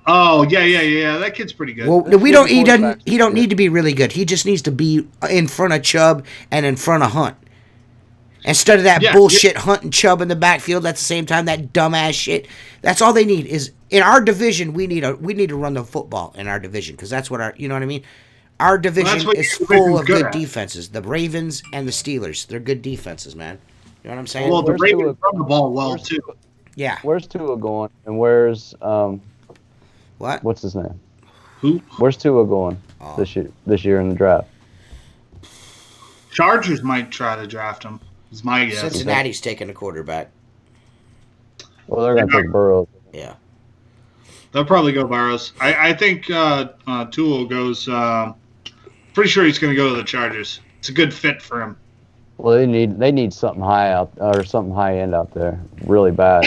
Oh yeah. That kid's pretty good. Well, he don't need to be really good. He just needs to be in front of Chubb and in front of Hunt. Instead of that bullshit Hunt and Chubb in the backfield at the same time, that dumbass shit. That's all they need is in our division. We need to run the football in our division because that's what you know what I mean. Our division is full of good defenses. The Ravens and the Steelers, they're good defenses, man. You know what I'm saying? Well, the Ravens run the ball well too. Yeah. Where's Tua going? And where's what? What's his name? Who? Where's Tua going this year in the draft? Chargers might try to draft him. Is my guess. Cincinnati's taking a quarterback. Well, they're gonna take Burrow. Yeah. They'll probably go Burrows. I think Tua goes. Pretty sure he's going to go to the Chargers. It's a good fit for him. Well, they need something high out or something high end out there, really bad,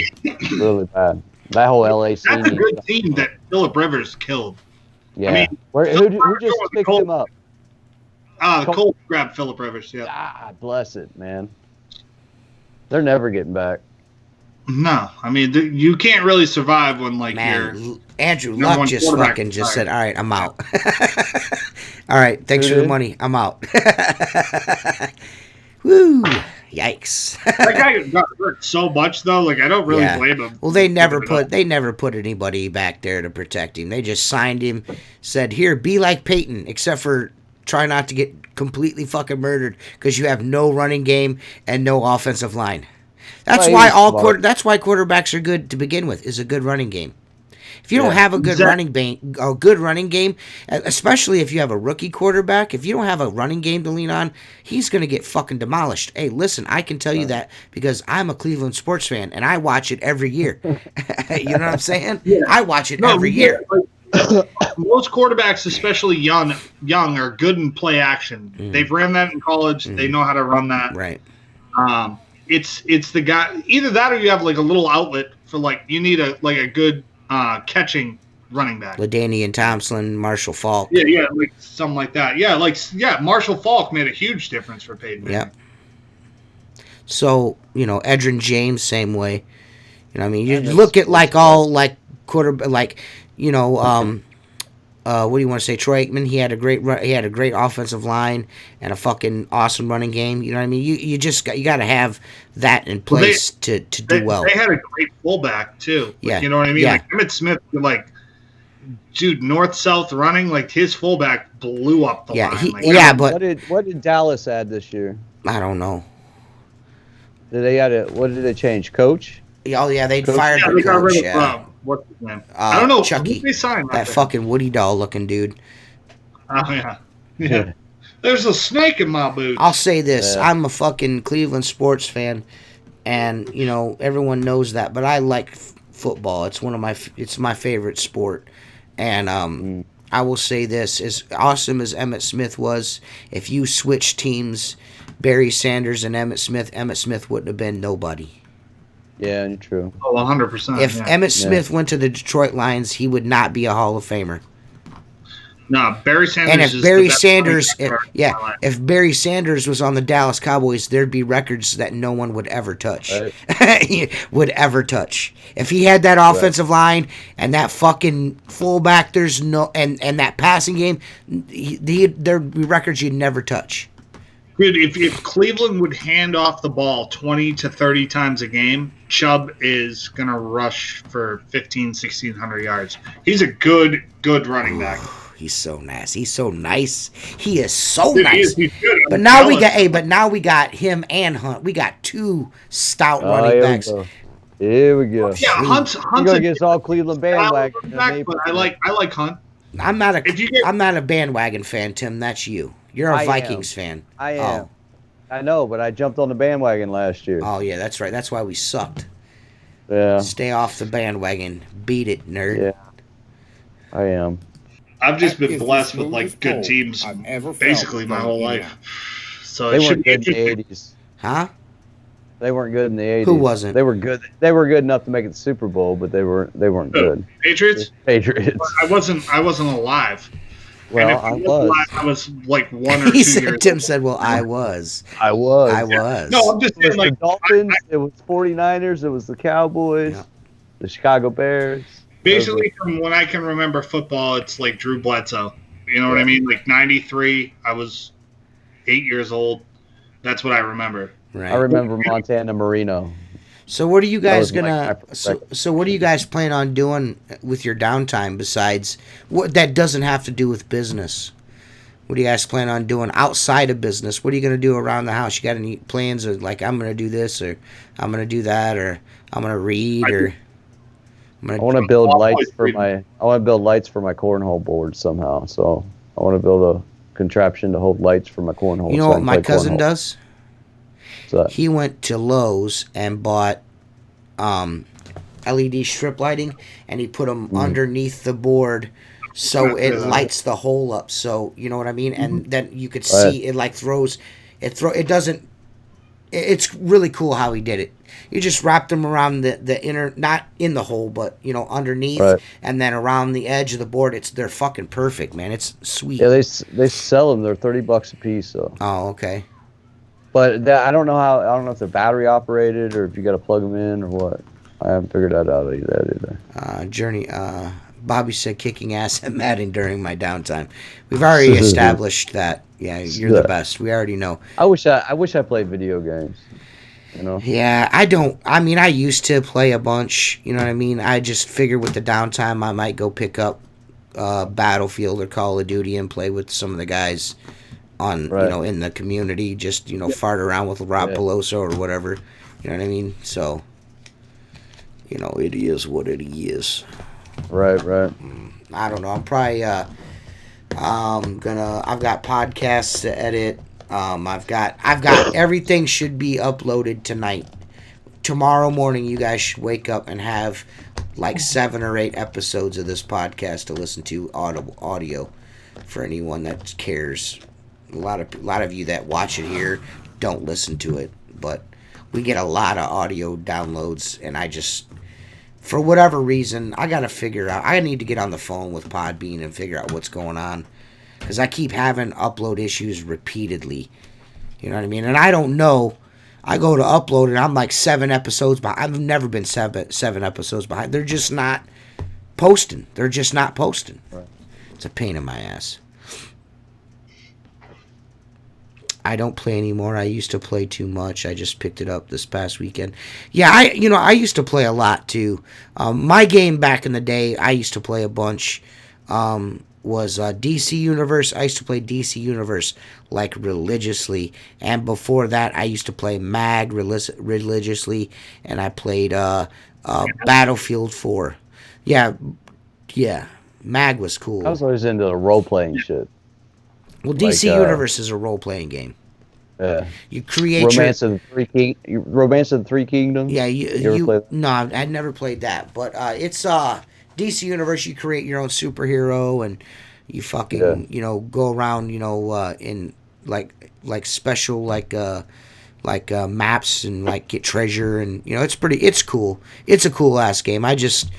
really bad. That whole LAC. That's a good team that Phillip Rivers killed. Yeah. I mean, who just picked him up? The Colts grabbed Phillip Rivers. Yeah. God bless it, man. They're never getting back. No, I mean you can't really survive when Andrew Luck just said, "All right, I'm out." All right, thanks for the money. I'm out. Woo! Yikes! That guy got hurt so much though. Like I don't really blame him. Well, they never put anybody back there to protect him. They just signed him, said, "Here, be like Peyton, except for try not to get completely fucking murdered because you have no running game and no offensive line." That's why quarterbacks are good to begin with. Is a good running game. If you don't have a good running game, especially if you have a rookie quarterback, if you don't have a running game to lean on, he's going to get fucking demolished. Hey, listen, I can tell you that because I'm a Cleveland sports fan and I watch it every year. You know what I'm saying? Yeah. I watch it every year. Most quarterbacks, especially young, are good in play action. They've ran that in college. They know how to run that. Right. It's the guy. Either that or you have like a little outlet for you need a good catching running back. LaDainian Thompson, Marshall Faulk. Yeah, like something like that. Yeah, Marshall Faulk made a huge difference for Peyton Manning. Yeah. So Edgerrin James, same way. I mean, you look at quarterback what do you want to say? Troy Aikman, he had a great offensive line and a fucking awesome running game. You know what I mean? You got to have that in place to do well. They had a great fullback too. Yeah. You know what I mean? Yeah. Like Emmitt Smith, north-south running, his fullback blew up the line. But what did Dallas add this year? I don't know. What did they change? Coach? Oh yeah, they fired the coach. Yeah. What's his name? I don't know. Chucky. Who they signed that fucking Woody doll looking dude. Oh yeah. There's a snake in my boots. I'll say this: I'm a fucking Cleveland sports fan, and everyone knows that. But I like football. It's it's my favorite sport, and I will say this: as awesome as Emmitt Smith was, if you switch teams, Barry Sanders and Emmitt Smith wouldn't have been nobody. Yeah, true. Oh, 100%. If Emmitt Smith went to the Detroit Lions, he would not be a Hall of Famer. No, Barry Sanders. And if is Barry the best Sanders, running back I've yeah, ever in my life. if Barry Sanders was on the Dallas Cowboys, there'd be records that no one would ever touch. Would ever touch. If he had that offensive line and that fucking fullback, there's no and that passing game, there'd be records you'd never touch. Dude, if Cleveland would hand off the ball 20 to 30 times a game, Chubb is going to rush for 1,600 yards. He's a good running back. He's so nice. He's so nice. He is so Dude, nice. he's good. But now we got him and Hunt. We got two stout running backs. Here we go. Yeah, Hunt's gonna get us all Cleveland bandwagon. Back, but I like Hunt. I'm not a bandwagon fan, Tim. That's you. You're a Vikings fan. I am. Oh. I know, but I jumped on the bandwagon last year. Oh yeah, that's right. That's why we sucked. Yeah. Stay off the bandwagon. Beat it, nerd. Yeah. I am. I've just been blessed with like good teams basically my whole life. So they it weren't should be good in the 80s. Huh? They weren't good in the 80s. Who wasn't? They were good. They were good enough to make it the Super Bowl, but they weren't good. Patriots? Patriots. I wasn't alive. Well, I was. I was like 1 or 2 years. Tim said, "Well, I was. I was. I was." No, I'm just It was saying, like the Dolphins. It was 49ers. It was the Cowboys. Yeah. The Chicago Bears. basically from when I can remember football, it's like Drew Bledsoe. You know what I mean? Like 93, I was 8 years old. That's what I remember. Right. I remember Montana Marino. So what are you guys gonna? Like so what do you guys plan on doing with your downtime besides what that doesn't have to do with business? What do you guys plan on doing outside of business? What are you gonna do around the house? You got any plans of like I'm gonna do this or I'm gonna do that or I'm gonna read or I want to build lights for my. I want to build lights for my cornhole board somehow. So I want to build a contraption to hold lights for my cornhole. You know what my cousin does? What's that? He went to Lowe's and bought LED strip lighting, and he put them underneath the board, so it lights the hole up. So you know what I mean, and then you could see it like throws. It doesn't. It's really cool how he did it. You just wrap them around the inner, not in the hole, but you know underneath, and then around the edge of the board. They're fucking perfect, man. It's sweet. Yeah, they sell them. They're $30 a piece. So. Oh, okay. But I don't know how. I don't know if they're battery operated or if you got to plug them in or what. I haven't figured that out either. Bobby said kicking ass at Madden during my downtime. We've already established that. Yeah, you're the best. We already know. I wish I played video games. You know? Yeah, I don't. I mean, I used to play a bunch. You know what I mean? I just figured with the downtime, I might go pick up Battlefield or Call of Duty and play with some of the guys on, you know, in the community. Just, you know, fart around with Rob Peloso or whatever. You know what I mean? So, you know, it is what it is. Right. I don't know. I'm probably I've got podcasts to edit. I've got everything should be uploaded tonight. Tomorrow morning you guys should wake up and have like 7 or 8 episodes of this podcast to listen to audio for anyone that cares. A lot of you that watch it here don't listen to it, but we get a lot of audio downloads, and I just, for whatever reason, I got to figure out. I need to get on the phone with Podbean and figure out what's going on, because I keep having upload issues repeatedly. You know what I mean? And I don't know. I go to upload and I'm like 7 episodes behind. I've never been seven episodes behind. They're just not posting. Right. It's a pain in my ass. I don't play anymore. I used to play too much. I just picked it up this past weekend. Yeah, I used to play a lot too. My game back in the day, I used to play a bunch, was DC Universe. I used to play DC Universe like religiously. And before that, I used to play MAG religiously. And I played Battlefield 4. Yeah, MAG was cool. I was always into the role-playing shit. Well, DC Universe is a role-playing game. Yeah. You create Romance of the Three Kingdoms. Yeah, no, I'd never played that, but it's DC Universe. You create your own superhero, and you fucking you know go around in like special maps and like get treasure, and it's cool. It's a cool ass game. I just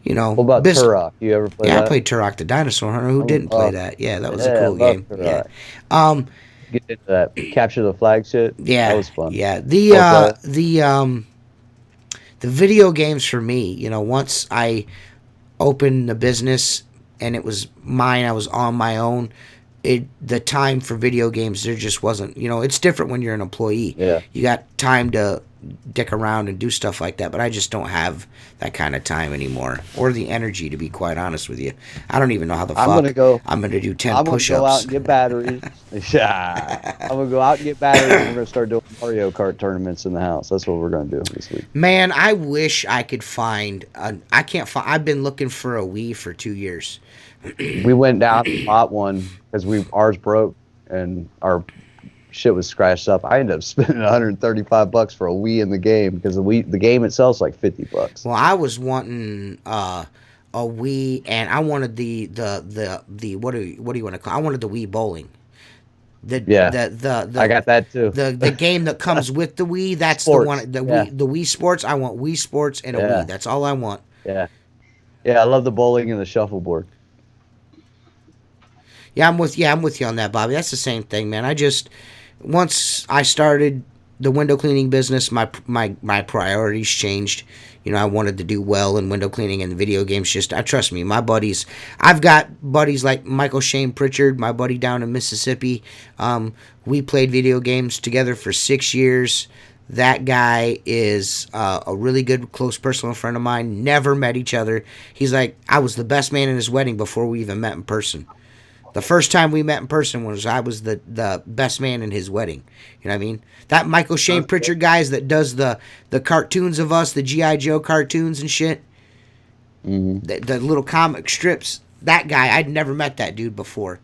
you know. What about Turok? You ever play that? Yeah, I played Turok the Dinosaur Hunter. Who didn't play that? Yeah, that was a cool game. Turok. Yeah. Get into that capture the flag shit. Yeah, that was fun. Yeah, the video games for me, you know, once I opened the business and it was mine, I was on my own. The time for video games there just wasn't. You know, it's different when you're an employee. Yeah, you got time to dick around and do stuff like that, but I just don't have that kind of time anymore or the energy, to be quite honest with you. I don't even know how the fuck I'm gonna do 10 push-ups. I'm gonna go out and get batteries. Yeah, I'm gonna go out and get batteries, and we're gonna start doing Mario Kart tournaments in the house. That's what we're gonna do this week. Man, I wish I could find I can't find. I've been looking for a Wii for 2 years. We went down and bought one because ours broke and our shit was scratched up. I ended up spending $135 for a Wii in the game because the game itself is like $50. Well, I was wanting a Wii, and I wanted the what do you want to call? I wanted the Wii bowling. I got that too. The game that comes with the Wii, that's sports. The one. The Wii Sports. I want Wii Sports and a Wii. That's all I want. Yeah, I love the bowling and the shuffleboard. Yeah, I'm with you on that, Bobby. That's the same thing, man. Once I started the window cleaning business, my priorities changed. You know, I wanted to do well in window cleaning, and video games trust me, my buddies, I've got buddies like Michael Shane Pritchard, my buddy down in Mississippi. We played video games together for 6 years. That guy is a really good, close personal friend of mine. Never met each other. He's like, I was the best man in his wedding before we even met in person. The first time we met in person was I was the best man in his wedding. You know what I mean? That Michael Shane Pritchard guys that does the cartoons of us, the G.I. Joe cartoons and shit, the little comic strips, that guy, I'd never met that dude before.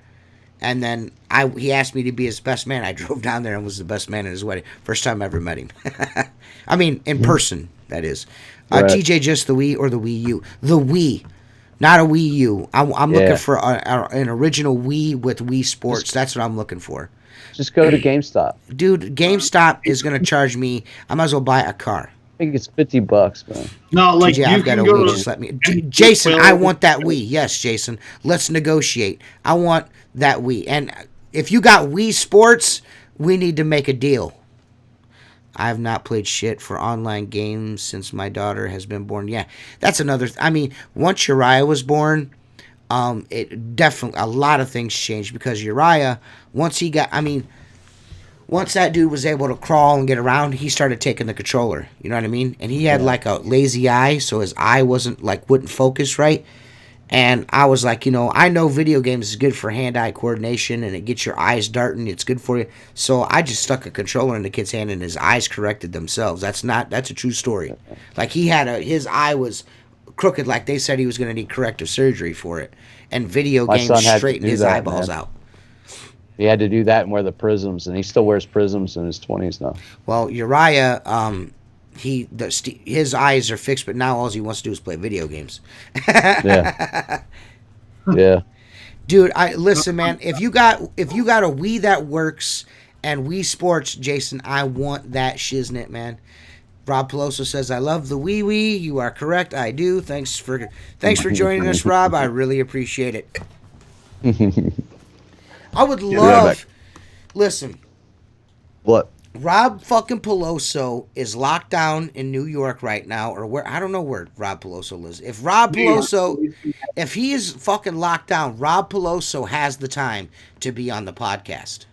And then he asked me to be his best man. I drove down there and was the best man in his wedding. First time I ever met him. I mean, in person, that is. Right. TJ, just the Wii or the Wii U? The Wii. Not a Wii U. I'm looking for an original Wii with Wii Sports. That's what I'm looking for. Just go to GameStop. Dude, GameStop is going to charge me. I might as well buy a car. I think it's $50, man. No, like TJ, I've got a Wii. Just let me. Jason, I want that Wii. Yes, Jason. Let's negotiate. I want that Wii. And if you got Wii Sports, we need to make a deal. I have not played shit for online games since my daughter has been born. Yeah, that's another. I mean, once Uriah was born, it definitely a lot of things changed because Uriah, once that dude was able to crawl and get around, he started taking the controller. You know what I mean? And he had like a lazy eye, so his eye wouldn't focus right. And I was like, you know, I know video games is good for hand-eye coordination and it gets your eyes darting. It's good for you. So I just stuck a controller in the kid's hand and his eyes corrected themselves. That's a true story. Like his eye was crooked, like they said he was going to need corrective surgery for it. And video games straightened his eyeballs out. He had to do that and wear the prisms, and he still wears prisms in his 20s now. Well, Uriah, his eyes are fixed, but now all he wants to do is play video games. Yeah. Dude, listen, man. If you got a Wii that works and Wii Sports, Jason, I want that shiznit, man. Rob Peloso says, "I love the Wii. You are correct. I do. Thanks for joining us, Rob. I really appreciate it." I would love. Listen. What? Rob fucking Peloso is locked down in New York right now, or where, I don't know where Rob Peloso lives. If he is fucking locked down, Rob Peloso has the time to be on the podcast.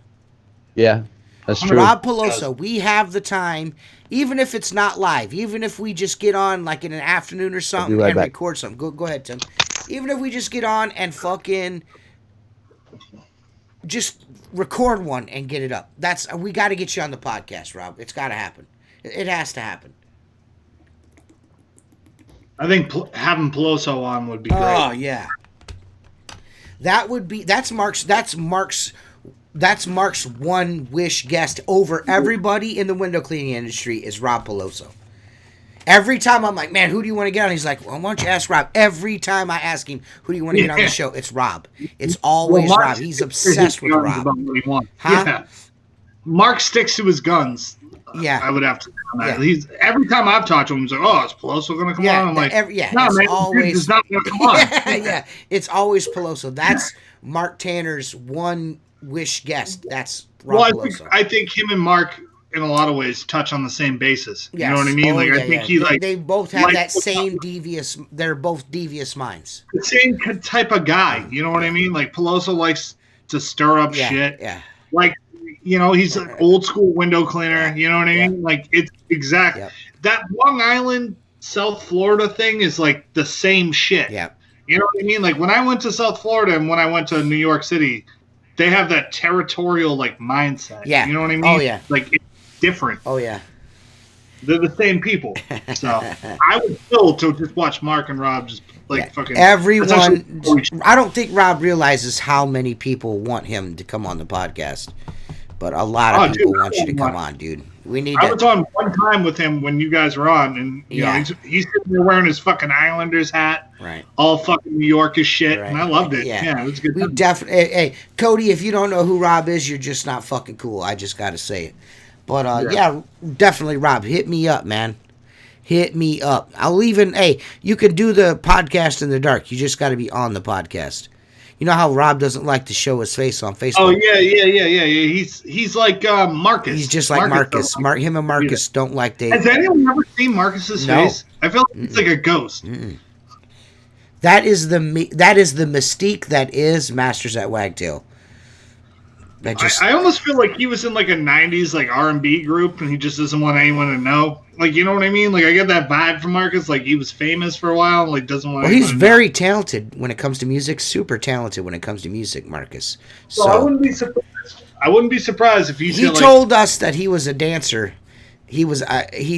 Yeah, that's true. Rob Peloso, we have the time, even if it's not live, even if we just get on like in an afternoon or something and record something. Go ahead, Tim. Even if we just get on and fucking just record one and get it up. We got to get you on the podcast, Rob. It's got to happen. It has to happen. I think having Peloso on would be great. Oh yeah, that's Mark's one wish guest over everybody in the window cleaning industry is Rob Peloso. Every time I'm like, man, who do you want to get on? He's like, well, why don't you ask Rob? Every time I ask him, who do you want to get on the show? It's Rob. It's always Rob. He's obsessed with Rob. About what he wants. Huh? Yeah. Mark sticks to his guns. Yeah. I would have to. He's every time I've talked to him, he's like, "Oh, is Peloso going to come on?" I'm like, "No, it's man, always he's not going to come on." yeah, it's always Peloso. That's Mark Tanner's one wish guest. That's Rob Peloso. I think him and Mark, in a lot of ways, touch on the same basis. You know what I mean? I think they both have that same devious. They're both devious minds. The same type of guy. You know what I mean? Like Peloso likes to stir up shit. Yeah. Like, he's an old school window cleaner. You know what I mean? Like, it's exact. Yep. That Long Island, South Florida thing is like the same shit. Yeah. You know what I mean? Like, when I went to South Florida and when I went to New York City, they have that territorial, like, mindset. Yeah. You know what I mean? Oh, yeah. Like, it's different. Oh, yeah. They're the same people. So, I would still to just watch Mark and Rob just, fucking... Everyone... I don't think Rob realizes how many people want him to come on the podcast. But a lot of people want you to come on, dude. I was on one time with him when you guys were on, and you know he's sitting there wearing his fucking Islanders hat, right? All fucking New York as shit, right. And I loved it. Yeah, it was good. We definitely. Hey, Cody, if you don't know who Rob is, you're just not fucking cool. I just got to say it. But definitely, Rob, hit me up, man. Hit me up. I'll even. Hey, you can do the podcast in the dark. You just got to be on the podcast. You know how Rob doesn't like to show his face on Facebook? Oh, yeah. He's like Marcus. He's just like Marcus. Him and Marcus don't like dating. Has anyone ever seen Marcus's face? I feel like it's like a ghost. That is the mystique that is Masters at Wagtail. I almost feel like he was in like a 90s like R&B group and he just doesn't want anyone to know. Like, you know what I mean? Like, I get that vibe from Marcus. Like, he was famous for a while and like doesn't want he's very talented when it comes to music. Super talented when it comes to music, Marcus. So I wouldn't be surprised. I wouldn't be surprised if he told us that he was a dancer. He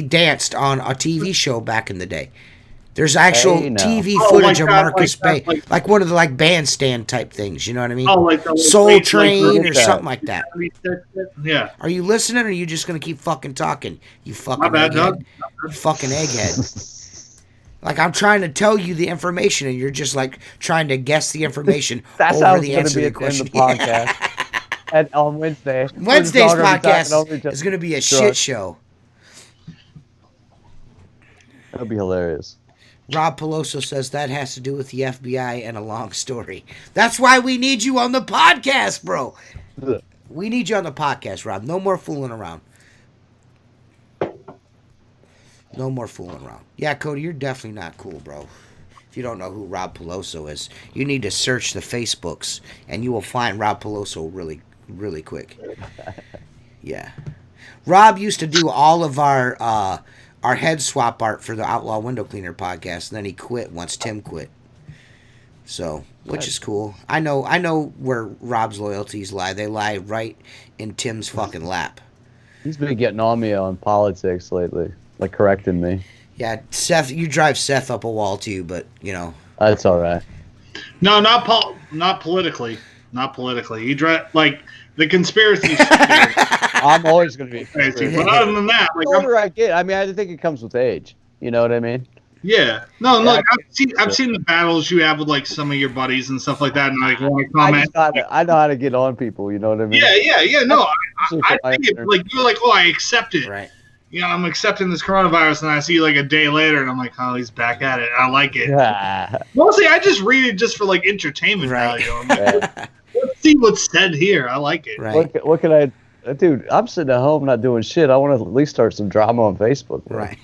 danced on a TV show back in the day. There's actual TV footage of Marcus Bay, like one of the like bandstand type things. You know what I mean? Oh, like the Soul Train or something like that. Yeah. Are you listening, or are you just gonna keep fucking talking? You fucking egghead. You fucking egghead. Like, I'm trying to tell you the information, and you're just like trying to guess the information over the answer to the question. In the podcast. And on Wednesday. Wednesday's podcast is gonna be a shit show. That'll be hilarious. Rob Peloso says that has to do with the FBI and a long story. That's why we need you on the podcast, bro. We need you on the podcast, Rob. No more fooling around. No more fooling around. Yeah, Cody, you're definitely not cool, bro. If you don't know who Rob Peloso is, you need to search the Facebooks, and you will find Rob Peloso really, really quick. Yeah. Rob used to do all of our head swap art for the Outlaw Window Cleaner podcast, and then he quit once Tim quit. So, which is cool. I know where Rob's loyalties lie. They lie right in Tim's fucking lap. He's been getting on me on politics lately, like correcting me. Yeah, Seth, you drive Seth up a wall too, but you know. That's all right. No, not politically. Not politically. You drive like the conspiracy. I'm always going to be crazy. But other than that, like, the older I get, I mean, I think it comes with age. You know what I mean? Yeah. No, look, I've seen the battles you have with like some of your buddies and stuff like that, and like want to comment. I know how to get on people. You know what I mean? Yeah. No, I think it, like you're like, oh, I accept it. Right. You know, I'm accepting this coronavirus, and I see like a day later, and I'm like, oh, he's back at it. I like it. Yeah. Mostly, I just read it just for like entertainment value. I'm like, let's see what's said here. I like it. Right. What can I? Dude, I'm sitting at home not doing shit. I want to at least start some drama on Facebook. Bro. Right.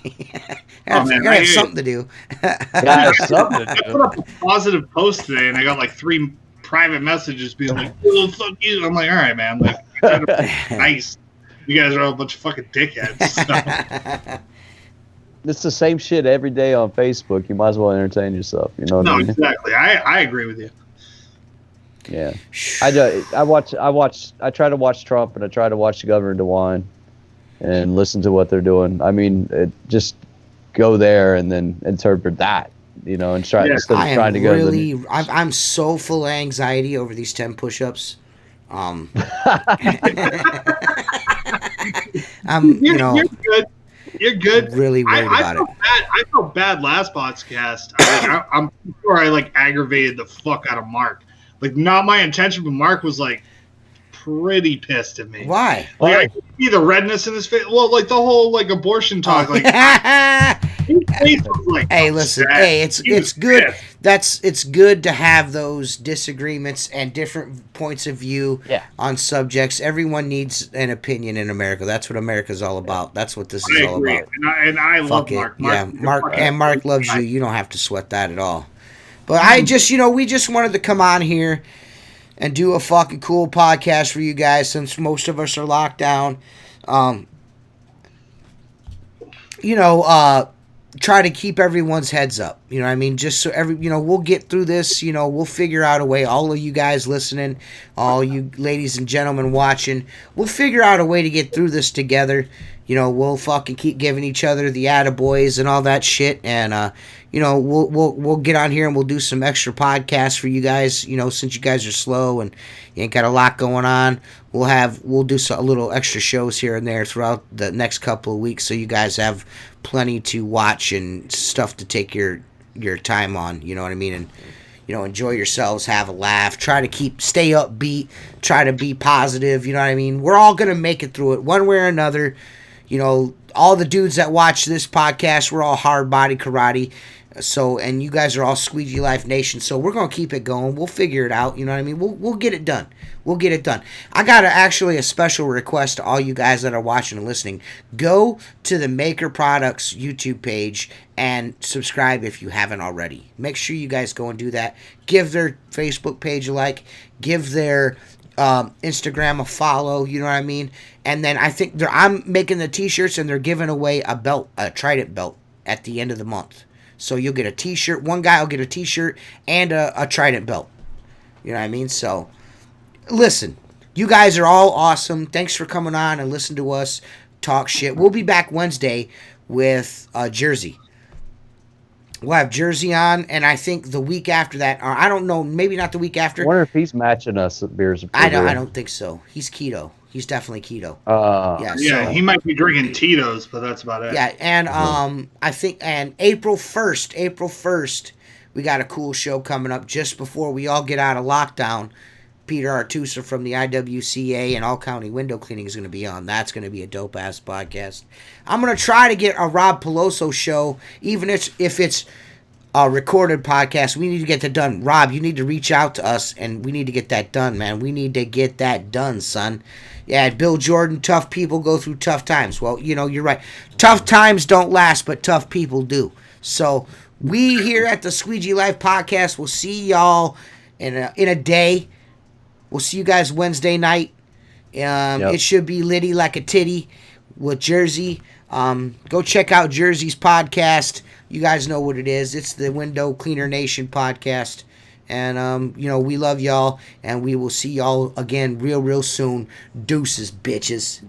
I gotta have something to do. I put up a positive post today, and I got like 3 private messages being like, "Oh, fuck you." I'm like, all right, man. Like, I'm trying to be nice. You guys are all a bunch of fucking dickheads. So. It's the same shit every day on Facebook. You might as well entertain yourself. You know what I mean? Exactly. I agree with you. Yeah, I try to watch Trump and I try to watch Governor DeWine and listen to what they're doing. I mean, just go there and then interpret that, you know, and try instead of trying to go. I'm so full of anxiety over these 10 push-ups. You're good. Really worried about it. I felt bad last podcast. I'm sure I like aggravated the fuck out of Mark. Like, not my intention, but Mark was like pretty pissed at me. Why? Like, I can see the redness in his face. Well, like the whole like abortion talk. Like his face was like, hey, listen. upset. Hey, it's He was good. pissed. It's good to have those disagreements and different points of view on subjects. Everyone needs an opinion in America. That's what America's all about. That's what this is I all agree. about. And I love Mark. Yeah, Mark loves you. You don't have to sweat that at all. But we just wanted to come on here and do a fucking cool podcast for you guys since most of us are locked down. Try to keep everyone's heads up. You know what I mean? Just so we'll get through this. We'll figure out a way. All of you guys listening, all you ladies and gentlemen watching, we'll figure out a way to get through this together. We'll fucking keep giving each other the attaboys and all that shit. And, we'll get on here and we'll do some extra podcasts for you guys, since you guys are slow and you ain't got a lot going on. We'll do a little extra shows here and there throughout the next couple of weeks so you guys have plenty to watch and stuff to take your time on, you know what I mean? And, enjoy yourselves, have a laugh, stay upbeat, try to be positive, you know what I mean? We're all going to make it through it one way or another. All the dudes that watch this podcast, we're all hard body karate. So, and you guys are all Squeegee Life Nation. So we're going to keep it going. We'll figure it out. You know what I mean? We'll get it done. We'll get it done. I got actually a special request to all you guys that are watching and listening. Go to the Maker Products YouTube page and subscribe if you haven't already. Make sure you guys go and do that. Give their Facebook page a like. Give their Instagram a follow, you know what I mean? And then I think I'm making the t-shirts and they're giving away a belt, a Trident belt at the end of the month. So you'll get a t-shirt. One guy will get a t-shirt and a Trident belt. You know what I mean? So listen, you guys are all awesome. Thanks for coming on and listening to us talk shit. We'll be back Wednesday with Jersey. We'll have Jersey on, and I think the week after that, or I don't know, maybe not the week after. I wonder if he's matching us at beers. I don't think so. He's keto. He's definitely keto. He might be drinking Tito's, but that's about it. Yeah, and I think April 1st, we got a cool show coming up just before we all get out of lockdown. Peter Artusa from the IWCA and All County Window Cleaning is going to be on. That's going to be a dope-ass podcast. I'm going to try to get a Rob Peloso show, even if it's a recorded podcast. We need to get that done. Rob, you need to reach out to us, and we need to get that done, man. We need to get that done, son. Yeah, Bill Jordan, tough people go through tough times. Well, you're right. Tough times don't last, but tough people do. So we here at the Squeegee Life Podcast will see y'all in a day. We'll see you guys Wednesday night. It should be litty like a titty with Jersey. Go check out Jersey's podcast. You guys know what it is. It's the Window Cleaner Nation podcast. And, we love y'all. And we will see y'all again real soon. Deuces, bitches.